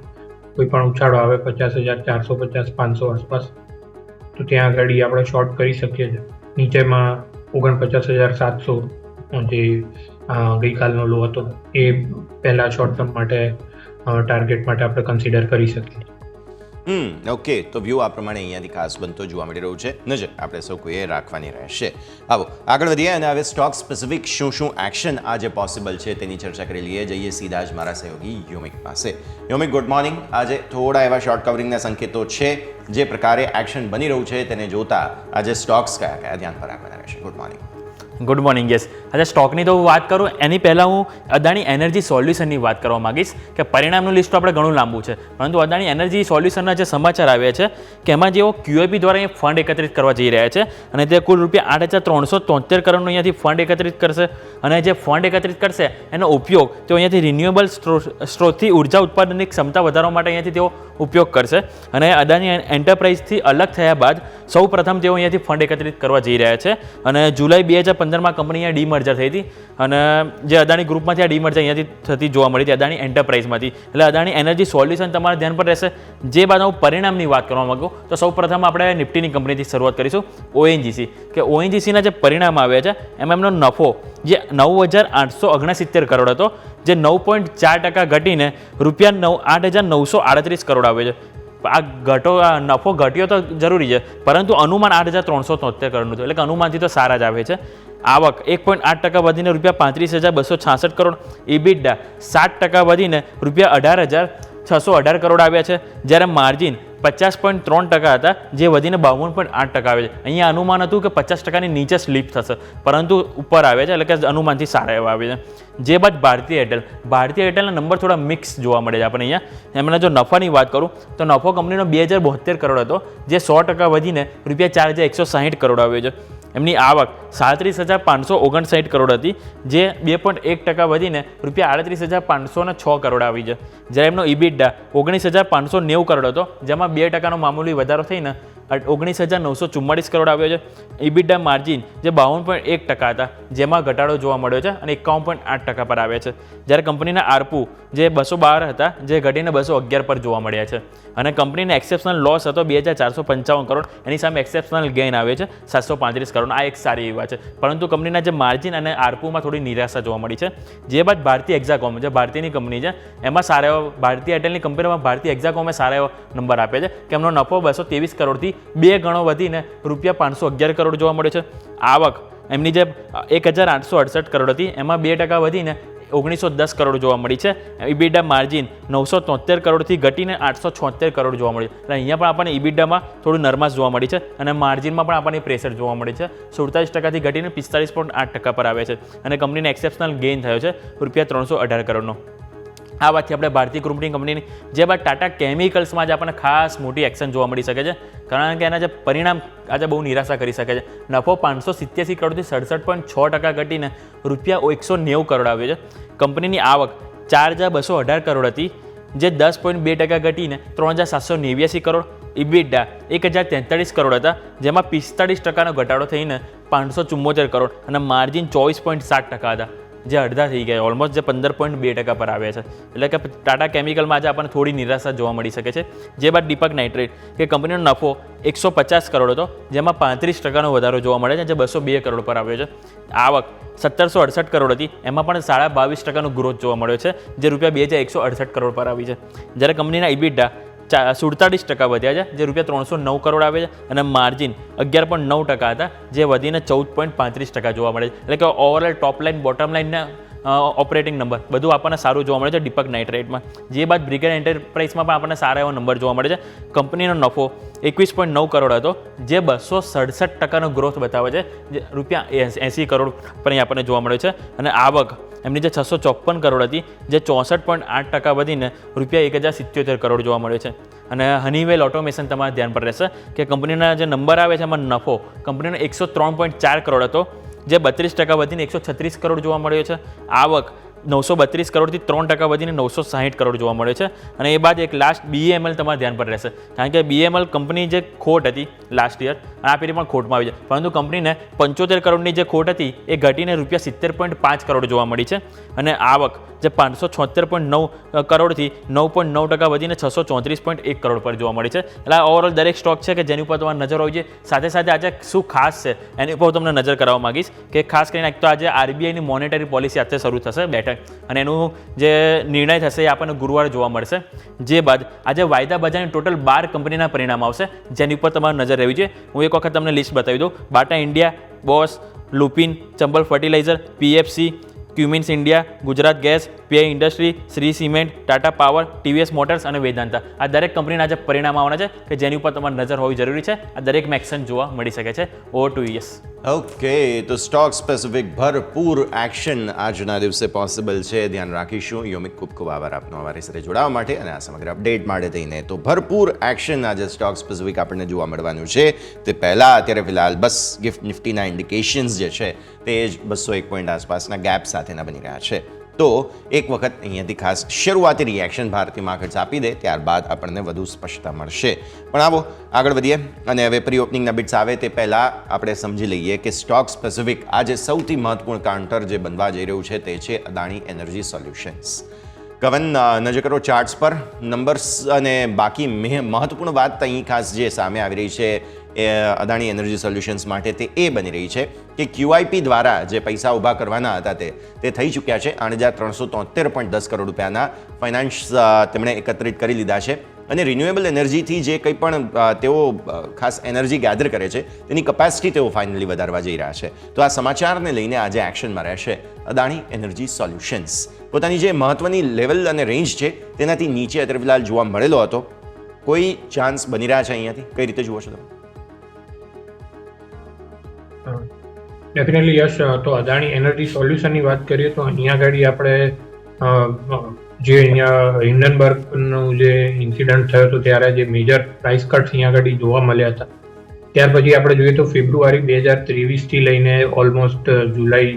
કોઈ પણ ઉછાળો આવે 50,450, 500 આસપાસ તો ત્યાં આગળ આપણે શોર્ટ કરી શકીએ છીએ. નીચેમાં 49,700 જે ગઈકાલનો લો હતો એ પહેલા શોર્ટ ટર્મ માટે ટાર્ગેટ માટે આપણે કન્સિડર કરી શકીએ. ઓકે, તો વ્યૂ આ પ્રમાણે અહીંયાથી ખાસ બનતો જોવા મળી રહ્યું છે. નજર આપણે સૌ કોઈએ રાખવાની રહેશે. આવો આગળ વધીએ અને હવે સ્ટોક સ્પેસિફિક શું એક્શન આજે પોસિબલ છે તેની ચર્ચા કરી લઈએ. જઈએ સીધા જ મારા સહયોગી યોમિક પાસે. યોમિક, ગુડ મોર્નિંગ. આજે થોડા એવા શોર્ટ કવરિંગના સંકેતો છે. જે પ્રકારે એક્શન બની રહ્યું છે તેને જોતા આજે સ્ટોક્સ કયા ધ્યાન પર રાખવાના રહેશે? Good morning. Good morning. Yes, આજે સ્ટોકની તો વાત કરું એની પહેલાં હું અદાણી એનર્જી સોલ્યુશનની વાત કરવા માગીશ કે પરિણામનું લિસ્ટ આપણે ઘણું લાંબુ છે, પરંતુ અદાણી એનર્જી સોલ્યુશનના જે સમાચાર આવ્યા છે કે એમાં જેઓ QIP દ્વારા ફંડ એકત્રિત કરવા જઈ રહ્યા છે અને તે કુલ રૂપિયા 8,373 કરોડનું અહીંયાથી ફંડ એકત્રિત કરશે અને જે ફંડ એકત્રિત કરશે એનો ઉપયોગ તેઓ અહીંયાથી રિન્યુએબલ સ્ત્રોતથી ઉર્જા ઉત્પાદનની ક્ષમતા વધારવા માટે અહીંયાથી તેઓ ઉપયોગ કરશે. અને અદાણી એન્ટરપ્રાઇઝથી અલગ થયા બાદ સૌ પ્રથમ તેઓ અહીંયાથી ફંડ એકત્રિત કરવા જઈ રહ્યા છે. અને જુલાઈ 2015માં કંપની અહીંયા ડીમર્જર થઈ હતી અને જે અદાણી ગ્રુપમાંથી આ ડીમર્જર અહીંયાથી થતી જોવા મળી હતી અદાણી એન્ટરપ્રાઇઝમાંથી. એટલે અદાણી એનર્જી સોલ્યુશન તમારા ધ્યાન પર રહેશે. જે બાદ હું પરિણામની વાત કરવા માંગુ તો સૌ પ્રથમ આપણે નિફ્ટીની કંપનીથી શરૂઆત કરીશું. ONGC કે ONGCના જે પરિણામ આવ્યા છે એમાં એમનો નફો જે 9,869 કરોડ હતો, જે 9.4% ઘટીને રૂપિયા 8,938 કરોડ આવે છે. આ નફો ઘટ્યો તો જરૂરી છે, પરંતુ અનુમાન 8,373 કરોડનું હતું, એટલે કે અનુમાનથી તો સારા જ આવે છે. આવક 1.8% વધીને રૂપિયા 35,266 કરોડ, ઇબિટડા 7% વધીને રૂપિયા 18,618 કરોડ આવ્યા છે. જ્યારે માર્જિન 50.3% હતા, જે વધીને 52.8% આવે છે. અહીંયા અનુમાન હતું કે 50%ની નીચે સ્લીપ થશે, પરંતુ ઉપર આવે છે, એટલે કે અનુમાનથી સારા એવા આવે છે. જે બાદ ભારતીય એરટેલના નંબર થોડા મિક્સ જોવા મળે છે આપણને અહીંયા. એમના જો નફાની વાત કરું તો નફો કંપનીનો 2,072 કરોડ હતો, જે 100% વધીને રૂપિયા 4,160 કરોડ આવ્યો છે. એમની આવક 37,559 કરોડ હતી, જે 2.1% વધીને રૂપિયા 38,506 કરોડ આવી છે. જ્યારે એમનો ઇબિટડા 19,590 કરોડ હતો, જેમાં 2%નો મામૂલી વધારો થઈને 19,944 કરોડ આવ્યો છે. ઇબિટડા માર્જિન જે 52.1% હતા, જેમાં ઘટાડો જોવા મળ્યો છે અને 51.8% પર આવ્યા છે. જ્યારે કંપનીના આરપુ જે 212 હતા, જે ઘટીને 211 પર જોવા મળ્યા છે. અને કંપનીને એક્સેપ્શનલ લોસ હતો 2,455 કરોડ, એની સામે એક્સેપ્શનલ ગેઇન આવે છે 735 કરોડ. આ એક સારી એવી વાત છે, પરંતુ કંપનીના જે માર્જિન અને આરપુમાં થોડી નિરાશા જોવા મળી છે. જે બાદ ભારતીય એક્ઝાકોમ, જે ભારતીયની કંપની છે, એમાં સારા એવા ભારતીય એરટેલની કંપનીમાં ભારતીય એક્ઝાકોમે સારા એવા નંબર આપ્યા છે કે એમનો નફો 223 કરોડથી 2 ગણો વધીને રૂપિયા 511 કરોડ જોવા મળે છે. આવક એમની જે 1,868 કરોડ હતી, એમાં 2% વધીને 1910 કરોડ જોવા મળી છે. ઇબિડા માર્જિન 973 કરોડથી ઘટીને 876 કરોડ જોવા મળી. એટલે અહીંયા પણ આપણને ઇબિડામાં થોડું નરમાશ જોવા મળી છે અને માર્જિનમાં પણ આપણને પ્રેશર જોવા મળી છે. 47%થી ઘટીને 45.8% પર આવે છે અને કંપનીને એક્સેપ્શનલ ગેઇન થયો છે રૂપિયા 318 કરોડનો. આ વાતથી આપણે ભારતીય ગ્રુપની કંપનીની જે બાદ ટાટા કેમિકલ્સમાં જ આપણને ખાસ મોટી એક્શન જોવા મળી શકે છે, કારણ કે એના જે પરિણામ આજે બહુ નિરાશા કરી શકે છે. નફો 587 કરોડથી 67.6% ઘટીને રૂપિયા 190 કરોડ આવ્યો છે. કંપનીની આવક 4,218 કરોડ હતી, જે 10.2% ઘટીને 3,789 કરોડ. ઇબિડા 1043 કરોડ હતા, જેમાં 45% ઘટાડો થઈને 574 કરોડ અને માર્જિન 24.7% હતા, જે અડધા થઈ ગયા, ઓલમોસ્ટ જે 15.2% પર આવ્યા છે. એટલે કે ટાટા કેમિકલમાં આજે આપણને થોડી નિરાશા જોવા મળી શકે છે. જે બાદ દીપક નાઇટ્રેટ કે કંપનીનો નફો 150 કરોડ હતો, જેમાં 35% વધારો જોવા મળે છે, જે 202 કરોડ પર આવ્યો છે. આવક 1768 કરોડ હતી, એમાં પણ 22.5% ગ્રોથ જોવા મળ્યો છે, જે રૂપિયા 2168 કરોડ પર આવી છે. જ્યારે કંપનીના ઇબિડા 47% વધ્યા છે, જે રૂપિયા 309 કરોડ આવે છે, અને માર્જિન 11.9% હતા, જે વધીને 14.35% જોવા મળે છે. એટલે કે ઓવરઓલ ટોપ લાઇન બોટમ લાઇનના ઓપરેટિંગ નંબર બધું આપણને સારું જોવા મળે છે દીપક નાઇટ્રેટમાં. જે બાદ બ્રિગેડ એન્ટરપ્રાઇઝમાં પણ આપણને સારા એવા નંબર જોવા મળે છે. કંપનીનો નફો 21.9 કરોડ હતો, જે 267% ગ્રોથ બતાવે છે, જે રૂપિયા 80 કરોડ પર અહીં આપણને જોવા મળે છે. અને આવક એમની જે 654 કરોડ હતી, જે 64.8% વધીને રૂપિયા 1077 કરોડ જોવા મળ્યો છે. અને હનીવેલ ઓટોમેશન તમારા ધ્યાન પર રહેશે કે કંપનીના જે નંબર આવે છે એમાં નફો કંપનીનો 103.4 કરોડ હતો, જે 32% વધીને 136 કરોડ જોવા મળ્યો છે. આવક 932 કરોડથી 3% વધીને 960 કરોડ જોવા મળ્યો છે. અને એ બાદ એક લાસ્ટ BEML તમારા ધ્યાન પર રહેશે, કારણ કે BEML કંપની જે ખોટ હતી લાસ્ટ યર, આ પેઢી પણ ખોટમાં આવી છે, પરંતુ કંપનીને 75 કરોડની જે ખોટ હતી એ ઘટીને રૂપિયા 70.5 કરોડ જોવા મળી છે. અને આવક જે 576.9 કરોડથી 9.9% વધીને 634.1 કરોડ પર જોવા મળી છે. એટલે આ ઓવરઓલ દરેક સ્ટોક છે કે જેની ઉપર તમારે નજર હોવી જોઈએ. સાથે સાથે આજે શું ખાસ છે એની ઉપર તમને નજર કરાવવા માંગીશ કે ખાસ કરીને એક તો આજે RBIની મોનેટરી પોલિસી આજે શરૂ થશે બેઠક, અને એનું જે નિર્ણય થશે એ આપણને ગુરુવારે જોવા મળશે. જે બાદ આજે વાયદા બજારની ટોટલ 12 કંપનીના પરિણામ આવશે, જેની ઉપર તમારે નજર રહેવી જોઈએ. હું એક વખત તમને લિસ્ટ બતાવી દઉં. Bata India, Bosch, Lupin, Chambal fertiliser, PFC, Cummins India, Gujarat gas, PI industry, Shree cement, Tata power, TVS motors અને વેદાંતા, આ દરેક કંપનીના આજે પરિણામ આવવાના છે કે જેની ઉપર તમારે નજર હોવી જરૂરી છે. આ દરેકમાં એક્શન જોવા મળી શકે છે. Over to yes. ઓકે, તો સ્ટોક સ્પેસિફિક ભરપૂર એક્શન આજના દિવસે પોસિબલ છે, ધ્યાન રાખીશું. યોમિક, ખૂબ ખૂબ આભાર આપનો અમારી સાથે જોડાવા માટે અને આ સમગ્ર અપડેટ માટે થઈને. તો ભરપૂર એક્શન આજે સ્ટોક સ્પેસિફિક આપણને જોવા મળવાનું છે. તે પહેલાં અત્યારે ફિલહાલ બસ ગિફ્ટ નિફ્ટીના ઇન્ડિકેશન્સ જે છે તે જ 201 પોઈન્ટ આસપાસના ગેપ સાથેના બની રહ્યા છે. તો એક વખત અહીંયાથી ખાસ શરૂઆતી રિએક્શન ભારતીય માર્કેટ્સ આપી દે, ત્યારબાદ આપણને વધુ સ્પષ્ટતા મળશે. પણ આવો આગળ વધીએ અને હવે પ્રી ઓપનિંગના બિટ્સ આવે તે પહેલાં આપણે સમજી લઈએ કે સ્ટોક સ્પેસિફિક આજે સૌથી મહત્વપૂર્ણ કાઉન્ટર જે બનવા જઈ રહ્યું છે તે છે અદાણી એનર્જી સોલ્યુશન્સ. કવન, નજર કરો ચાર્ટ્સ પર નંબર્સ અને બાકી મહત્વપૂર્ણ વાત અહીં ખાસ જે સામે આવી રહી છે એ અદાણી એનર્જી સોલ્યુશન્સ માટે તે એ બની રહી છે કે QIP દ્વારા જે પૈસા ઊભા કરવાના હતા તે થઈ ચૂક્યા છે. 8,373.10 કરોડ રૂપિયાના ફાઇનાન્સ તેમણે એકત્રિત કરી લીધા છે. અને રિન્યુએબલ એનર્જીથી જે કંઈ પણ તેઓ ખાસ એનર્જી ગેધર કરે છે તેની કેપેસિટી તેઓ ફાઇનલી વધારવા જઈ રહ્યા છે. તો આ સમાચારને લઈને આજે એક્શનમાં રહેશે અદાણી એનર્જી સોલ્યુશન્સ. પોતાની જે મહત્વની લેવલ અને રેન્જ છે તેનાથી નીચે અત્યારે ફિલહાલ જોવા મળેલો હતો. કોઈ ચાન્સ બની રહ્યા છે અહીંયાથી? કઈ રીતે જુઓ છો તમે? Definitely yes. તો અદાણી એનર્જી સોલ્યુશનની વાત કરીએ તો અહીંયા આગળ આપણે જે અહીંયા હિન્ડનબર્ગનું જે ઇન્સિડન્ટ થયો હતો ત્યારે જે મેજર પ્રાઇસ કટ્સ અહીંયા આગળ જોવા મળ્યા હતા. ત્યાર પછી આપણે જોઈએ તો ફેબ્રુઆરી 2023થી લઈને ઓલમોસ્ટ જુલાઈ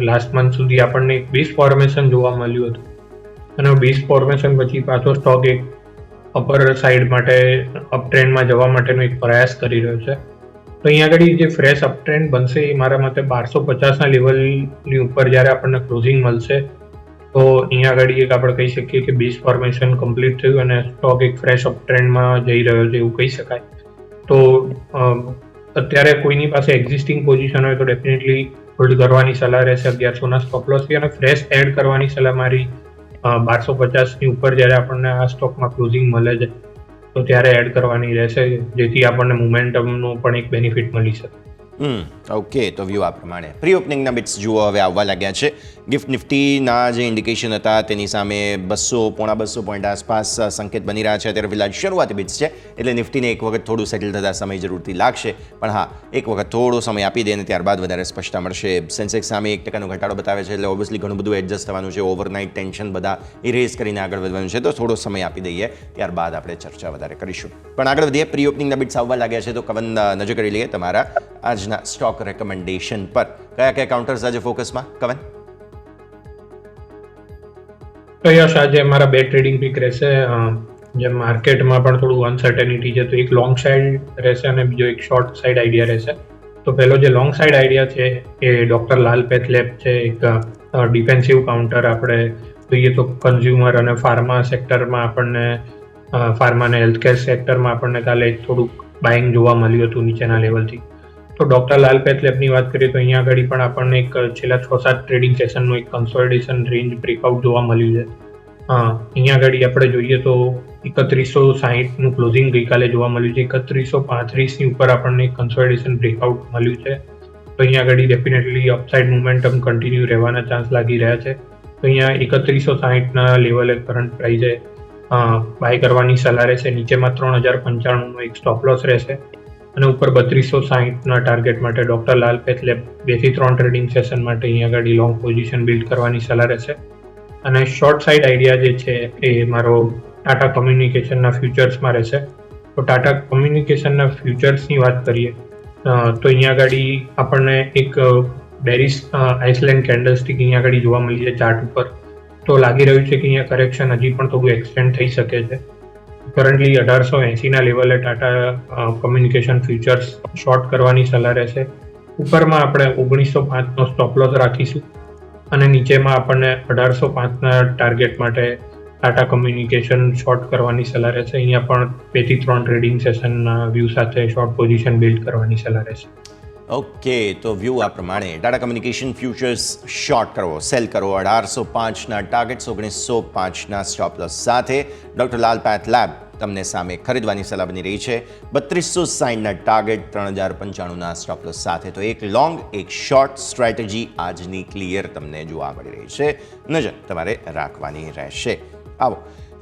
લાસ્ટ મંથ સુધી આપણને એક બેઝ ફોર્મેશન જોવા મળ્યું હતું. અને બેઝ ફોર્મેશન પછી પાછો સ્ટોક એક અપર સાઈડ માટે અપટ્રેન્ડમાં જવા માટેનો એક પ્રયાસ કરી રહ્યો છે. તો અહીંયા આગળ જે ફ્રેશ અપટ્રેન્ડ બનશે એ મારા મતે 1250ના લેવલની ઉપર જ્યારે આપણને ક્લોઝિંગ મળશે તો અહીંયા આગળ એક આપણે કહી શકીએ કે બેઝ ફોર્મેશન કમ્પ્લીટ થયું અને સ્ટોક એક ફ્રેશ અપટ્રેન્ડમાં જઈ રહ્યો છે એવું કહી શકાય. તો અત્યારે કોઈની પાસે એક્ઝિસ્ટિંગ પોઝિશન હોય તો ડેફિનેટલી હોલ્ડ કરવાની સલાહ રહેશે 1100ના સ્ટોપ લોસથી, અને ફ્રેશ એડ કરવાની સલાહ મારી 1250ની ઉપર જ્યારે આપણને આ સ્ટોકમાં ક્લોઝિંગ મળે છે તો ત્યારે એડ કરવાની રહેશે, જેથી આપણને મોમેન્ટમનો પણ એક બેનિફિટ મળી શકે. ઓકે, તો વ્યૂ આ પ્રમાણે પ્રી ઓપનિંગના બિટ્સ જુઓ હવે આવવા લાગ્યા છે. ગિફ્ટ નિફ્ટીના જે ઇન્ડિકેશન હતા તેની સામે 200-250 પોઈન્ટ આસપાસ સંકેત બની રહ્યા છે. અત્યારે ફિલહાલ શરૂઆતી બિટ્સ છે એટલે નિફ્ટીને એક વખત થોડું સેટલ થતા સમય જરૂરથી લાગશે, પણ હા એક વખત થોડો સમય આપી દે અને ત્યારબાદ વધારે સ્પષ્ટતા મળશે. સેન્સેક્સ સામે 1% ઘટાડો બતાવે છે એટલે ઓબ્વિયસલી ઘણું બધું એડજસ્ટ થવાનું છે. ઓવરનાઇટ ટેન્શન બધા ઇરેઝ કરીને આગળ વધવાનું છે, તો થોડો સમય આપી દઈએ, ત્યારબાદ આપણે ચર્ચા વધારે કરીશું. પણ આગળ વધીએ, પ્રી ઓપનિંગના બિટ્સ આવવા લાગ્યા છે તો કવન નજર કરી લઈએ તમારા આજના સ્ટોક રેકમેન્ડેશન પર. કયા કયા કાઉન્ટર્સ આજે ફોકસમાં કવન? તો યશ, આજે અમારા બે ટ્રેડિંગ પીક રહેશે. જેમ માર્કેટમાં પણ થોડું અનસર્ટેનિટી છે, તો એક લોંગ સાઇડ રહેશે અને બીજો એક શોર્ટ સાઇડ આઈડિયા રહેશે. તો પહેલો જે લોંગ સાઇડ આઈડિયા છે એ ડૉક્ટર લાલ પેથ લેબ છે. એક ડિફેન્સિવ કાઉન્ટર આપણે જોઈએ તો કન્ઝ્યુમર અને ફાર્મા સેક્ટરમાં આપણને ફાર્મા અને હેલ્થકેર સેક્ટરમાં આપણને કાલે થોડુંક બાઇંગ જોવા મળ્યું હતું નીચેના લેવલથી. તો ડૉક્ટર લાલ પેથ લેબની વાત કરીએ તો અહીંયા આગળ પણ આપણને એક છેલ્લા 6-7 ટ્રેડિંગ સેશનનું એક કન્સોલિડેશન રેન્જ બ્રેકઆઉટ જોવા મળ્યું છે. અહીંયા આગળ આપણે જોઈએ તો 3160નું ક્લોઝિંગ ગઈકાલે જોવા મળ્યું છે. 3135ની ઉપર આપણને કન્સોલિડેશન બ્રેકઆઉટ મળ્યું છે. તો અહીંયા આગળ ડેફિનેટલી અપસાઇડ મોમેન્ટમ કન્ટિન્યુ રહેવાના ચાન્સ લાગી રહ્યા છે. તો અહીંયા 3160ના લેવલે કરંટ પ્રાઇઝે બાય કરવાની સલાહ રહેશે. નીચેમાં 3095નો એક સ્ટોપ લોસ રહેશે અને ઉપર 3260ના ટાર્ગેટ માટે ડૉક્ટર લાલ પેથ લેબ 2 થી 3 ટ્રેડિંગ સેશન માટે અહીંયા આગળ લોંગ પોઝિશન બિલ્ડ કરવાની સલાહ રહેશે. અને શોર્ટ સાઇડ આઈડિયા જે છે એ મારો ટાટા કોમ્યુનિકેશનના ફ્યુચર્સમાં રહેશે. તો ટાટા કોમ્યુનિકેશનના ફ્યુચર્સની વાત કરીએ તો અહીંયા આગળ આપણને એક બેરિશ આઇસલેન્ડ કેન્ડલસ્ટિક અહીંયા આગળ જોવા મળી છે ચાર્ટ ઉપર. તો લાગી રહ્યું છે કે અહીંયા કરેક્શન હજી પણ થોડું એક્સટેન્ડ થઈ શકે છે. કરન્ટલી 1880ના લેવલે ટાટા કોમ્યુનિકેશન ફ્યુચર્સ શોર્ટ કરવાની સલાહ રહેશે. ઉપરમાં આપણે 1905નો સ્ટોપ લોસ રાખીશું અને નીચેમાં આપણને 1805ના ટાર્ગેટ માટે ટાટા કોમ્યુનિકેશન શોર્ટ કરવાની સલાહ રહેશે. અહીંયા પણ 2 થી 3 ટ્રેડિંગ સેશનના વ્યૂ સાથે શોર્ટ પોઝિશન બિલ્ડ કરવાની સલાહ રહેશે. ઓકે, તો વ્યૂ આ પ્રમાણે ટાટા કમ્યુનિકેશન ફ્યુચર્સ શોર્ટ કરવો, સેલ કરવો 1805ના ટાર્ગેટ્સ, 1905ના સ્ટોપ લોસ સાથે. ડૉક્ટર લાલ પેથ લેબ તમને સામે ખરીદવાની સલાહ બની રહી છે. 3260ના ટાર્ગેટ, 3095ના સ્ટોપ લોસ સાથે. તો એક લોંગ એક શોર્ટ સ્ટ્રેટેજી આજની ક્લિયર તમને જોવા મળી રહી છે. નજર તમારે રાખવાની રહેશે. આવો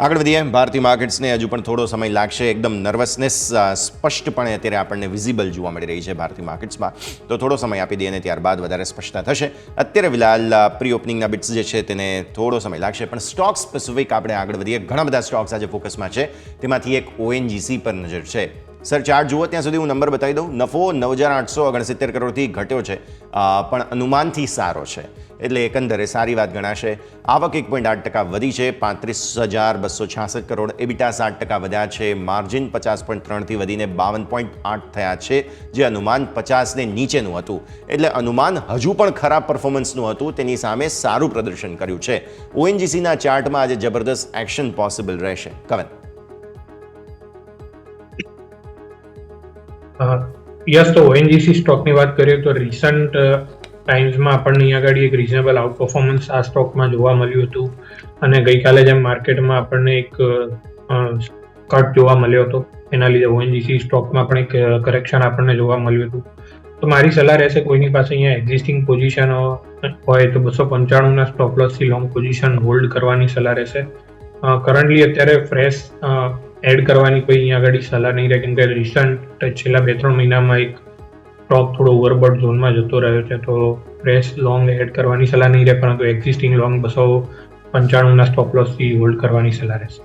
આગળ વધીએ. ભારતીય માર્કેટ્સને હજુ પણ થોડો સમય લાગશે. એકદમ નર્વસનેસ સ્પષ્ટપણે અત્યારે આપણને વિઝિબલ જોવા મળી રહી છે ભારતીય માર્કેટ્સમાં. તો થોડો સમય આપી દઈએ અને ત્યારબાદ વધારે સ્પષ્ટતા થશે. અત્યારે ફિલહાલ પ્રી ઓપનિંગના બિટ્સ જે છે તેને થોડો સમય લાગશે. પણ સ્ટોક સ્પેસિફિક આપણે આગળ વધીએ. ઘણા બધા સ્ટોક્સ આજે ફોકસમાં છે. તેમાંથી એક ONGC પર નજર છે. સર ચાર્ટ જુઓ ત્યાં સુધી હું નંબર બતાવી દઉં. નફો 9869 કરોડથી ઘટ્યો છે પણ અનુમાનથી સારો છે, એટલે એકંદરે સારી વાત ગણાશે. આવક 1.8% વધી છે, 35,266 કરોડ. એબિટા 7% વધ્યા છે. માર્જિન 50.3થી વધીને 52.8 થયા છે, જે અનુમાન 50ને નીચેનું હતું. એટલે અનુમાન હજુ પણ ખરાબ પરફોર્મન્સનું હતું, તેની સામે સારું પ્રદર્શન કર્યું છે. ONGCના ચાર્ટમાં આજે જબરદસ્ત એક્શન પોસિબલ રહેશે. કવન. યસ, તો ONGC સ્ટોકની વાત કરીએ તો રિસન્ટ ટાઈમ્સમાં આપણને અહીંયા આગળ એક રિઝનેબલ આઉટ પરફોર્મન્સ આ સ્ટોકમાં જોવા મળ્યું હતું. અને ગઈકાલે જેમ માર્કેટમાં આપણને એક કટ જોવા મળ્યો હતો, એના લીધે ONGC સ્ટોકમાં પણ એક કરેક્શન આપણને જોવા મળ્યું હતું. તો મારી સલાહ રહેશે, કોઈની પાસે અહીંયા એક્ઝિસ્ટિંગ પોઝિશન હોય તો 295ના સ્ટોપ લોસથી લોંગ પોઝિશન હોલ્ડ કરવાની સલાહ રહેશે. કરન્ટલી અત્યારે ફ્રેશ એડ કરવાની કોઈ અહીંયા આગળ સલાહ નહીં રહે, કેમ કે રિસન્ટ છેલ્લા 2-3 મહિનામાં એક સ્ટોક થોડો ઓવરબોટ ઝોનમાં જતો રહ્યો છે. તો ફ્રેશ લોંગ એડ કરવાની સલાહ નહીં રહે, પરંતુ એક્ઝિસ્ટિંગ લોંગ 295ના સ્ટોપ લોસથી હોલ્ડ કરવાની સલાહ રહેશે.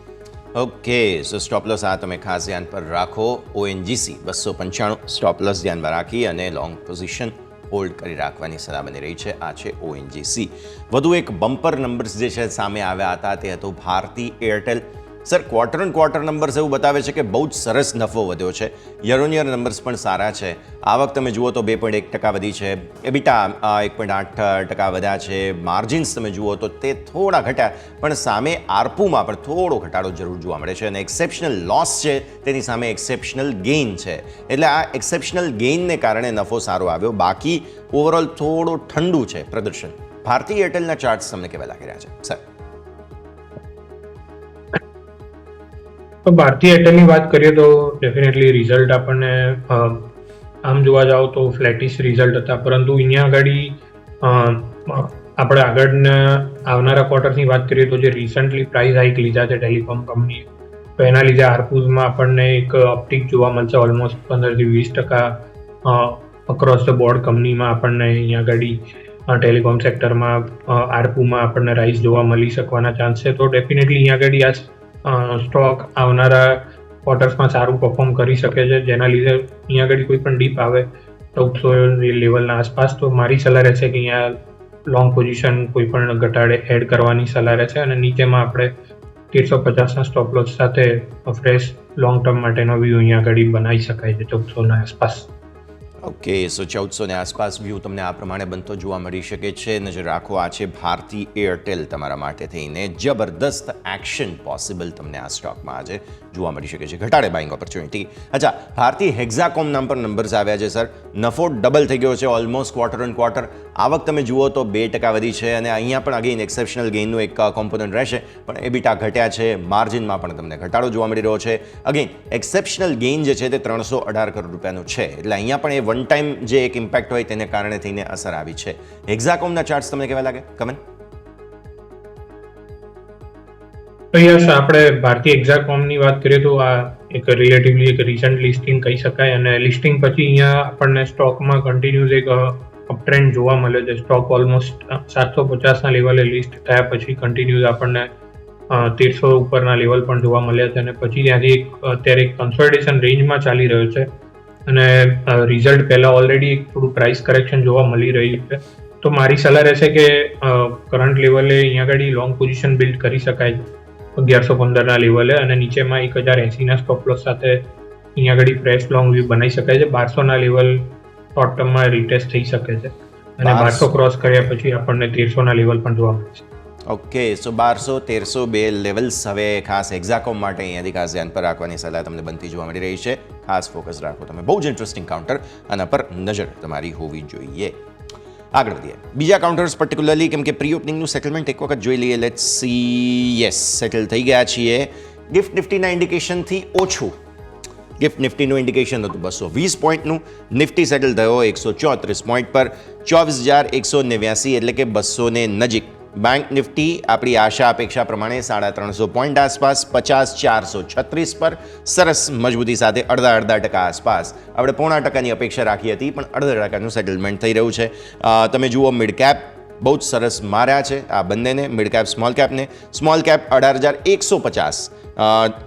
ઓકે, સો સ્ટોપ લોસ આ તમે ખાસ ધ્યાન પર રાખો. ONGC 295 સ્ટોપ લોસ ધ્યાનમાં રાખી અને લોંગ પોઝિશન હોલ્ડ કરી રાખવાની સલાહ બની રહી છે. આ છે ONGC. વધુ એક બમ્પર નંબર્સ જે છે સામે આવ્યા હતા, તે હતો Bharti Airtel. Sir, quarter on quarter numbers એવું બતાવે છે કે બહુ જ સરસ નફો વધ્યો છે. યર ઓન યર નંબર્સ પણ સારા છે. આવક તમે જુઓ તો 2.1% વધી છે. એબિટા 1.8% વધ્યા છે. માર્જિન્સ તમે જુઓ તો તે થોડા ઘટ્યા, પણ સામે આરપુમાં પણ થોડો ઘટાડો જરૂર જોવા મળે છે. અને એક્સેપ્શનલ લોસ છે તેની સામે એક્સેપ્શનલ ગેઇન છે. એટલે આ એક્સેપ્શનલ ગેઇનને કારણે નફો સારો આવ્યો. બાકી ઓવરઓલ થોડો ઠંડુ છે પ્રદર્શન. ભારતીય એરટેલના ચાર્ટ્સ તમને કેવા લાગી રહ્યા છે સર? તો ભારતીય એરટેલની વાત કરીએ તો ડેફિનેટલી રિઝલ્ટ આપણને આમ જોવા જાઓ તો ફ્લેટિશ રિઝલ્ટ હતા, પરંતુ અહીંયા આગળ આપણે આગળના આવનારા ક્વાર્ટર્સની વાત કરીએ તો જે રિસન્ટલી પ્રાઇસ હાઇક લીધા છે ટેલિકોમ કંપનીએ, તો એના લીધે આરપુઝમાં આપણને એક અપટિક જોવા મળશે. ઓલમોસ્ટ 15-20% અક્રોસ ધ બોર્ડ કંપનીમાં આપણને અહીંયા આગળ ટેલિકોમ સેક્ટરમાં આરપુમાં આપણને રાઇઝ જોવા મળી શકવાના ચાન્સ છે. તો ડેફિનેટલી અહીંયા આગળ સ્ટોક આવનારા ક્વાર્ટર્સમાં સારું પરફોર્મ કરી શકે છે, જેના લીધે અહીંયા આગળ કોઈ પણ ડીપ આવે 1400 લેવલના આસપાસ તો મારી સલાહ રહેશે કે અહીંયા લોંગ પોઝિશન કોઈ પણ ઘટાડે એડ કરવાની સલાહ રહેશે. અને નીચેમાં આપણે 1350ના સ્ટોપ લોસ સાથે ફ્રેશ લોંગ ટર્મ માટેનો વ્યૂ અહીંયા આગળ બનાવી શકાય છે 1400ના આસપાસ. ઓકે, સો 1400 ને આસપાસ વ્યૂ તમને આ પ્રમાણે બનતો જોવા મળી શકે છે. નજર રાખો, આ છે ભારતી એરટેલ તમારા માટે થઈને જબરદસ્ત એક્શન પોસિબલ તમને આ સ્ટોકમાં આજે જોવા મળી શકે છે. ઘટાડે બાઇંગ ઓપોર્ચ્યુનિટી. અચ્છા, ભારતી હેક્ઝાકોમ નામ પર નંબર્સ આવ્યા છે સર. નફો ડબલ થઈ ગયો છે ઓલમોસ્ટ ક્વાર્ટર ઓન ક્વાર્ટર. આવક તમે જુઓ તો 2% વધી છે અને અહીંયા પણ અગેન એક્સેપ્શનલ ગેઇનનું એક કોમ્પોનન્ટ રહેશે, પણ એબીટા ઘટ્યા છે. માર્જિનમાં પણ તમને ઘટાડો જોવા મળી રહ્યો છે. અગેન એક્સેપ્શનલ ગેઇન જે છે તે 318 કરોડ રૂપિયાનું છે, એટલે અહીંયા પણ એ વન ટાઈમ જે એક ઇમ્પેક્ટ હોય તેને કારણે થઈને અસર આવી છે. હેક્ઝાકોમના ચાર્ટ્સ તમને કેવા લાગે કમન? યસ, આપણે ભારતીય એક્ઝાકોમની વાત કરીએ તો આ એક રિલેટિવલી એક રિસન્ટ લિસ્ટિંગ કહી શકાય અને લિસ્ટિંગ પછી અહીંયા આપણને સ્ટોકમાં કન્ટિન્યુઅસ એક અપટ્રેન્ડ જોવા મળે છે. સ્ટોક ઓલમોસ્ટ 750ના લેવલે લિસ્ટ થયા પછી કન્ટિન્યુઅસ આપણને 1300 ઉપરના લેવલ પણ જોવા મળ્યા છે અને પછી ત્યાંથી અત્યારે એક કન્સોલિડેશન રેન્જમાં ચાલી રહ્યો છે અને રિઝલ્ટ પહેલા ઓલરેડી થોડું પ્રાઇસ કરેક્શન જોવા મળી રહ્યું છે. તો મારી સલાહ રહેશે કે કરંટ લેવલે અહીંયા આગળ લોંગ પોઝિશન બિલ્ડ કરી શકાય 1115ના લેવલે અને નીચેમાં 1080ના સ્ટોપ લોસ સાથે અહીંયા આગળ ફ્રેશ લોંગ વ્યૂ બનાવી શકાય છે. 1200ના લેવલ શોર્ટ ટર્મમાં રિટેસ્ટ થઈ શકે છે અને 1200 ક્રોસ કર્યા પછી આપણને 1300ના લેવલ પણ જોવા મળે છે. ઓકે, સો 1200, 1300 બે લેવલ્સ હવે ખાસ એક્ઝાકોમ માટે અહીંયાથી ખાસ ધ્યાન પર રાખવાની સલાહ તમને બનતી જોવા મળી રહી છે. ખાસ ફોકસ રાખો તમે. બહુ જ ઇન્ટરેસ્ટિંગ કાઉન્ટર, આના પર નજર તમારી હોવી જોઈએ. આગળ વધીએ બીજા કાઉન્ટર્સ પર્ટિક્યુલરલી, કેમ કે પ્રી ઓપનિંગનું સેટલમેન્ટ એક વખત જોઈ લઈએ. Let's see. યસ, સેટલ થઈ ગયા છીએ. ગિફ્ટ નિફ્ટીના ઇન્ડિકેશનથી ઓછું. ગિફ્ટ નિફ્ટીનું ઇન્ડિકેશન હતું 220 પોઈન્ટનું. નિફ્ટી સેટલ થયો 134 પોઈન્ટ પર, 24,189 એટલે કે 200 ને નજીક. બેંક નિફ્ટી આપણી આશા અપેક્ષા પ્રમાણે 350 પોઈન્ટ આસપાસ, 50,436 પર. સરસ મજબૂતી સાથે 0.5% આસપાસ. આપણે 0.5%ની અપેક્ષા રાખી હતી, પણ 0.5%નું સેટલમેન્ટ થઈ રહ્યું છે. તમે જુઓ મિડ કેપ બહુ જ સરસ માર્યા છે આ બંનેને, મિડ કેપ સ્મોલ કેપને. સ્મોલ કેપ 18,150,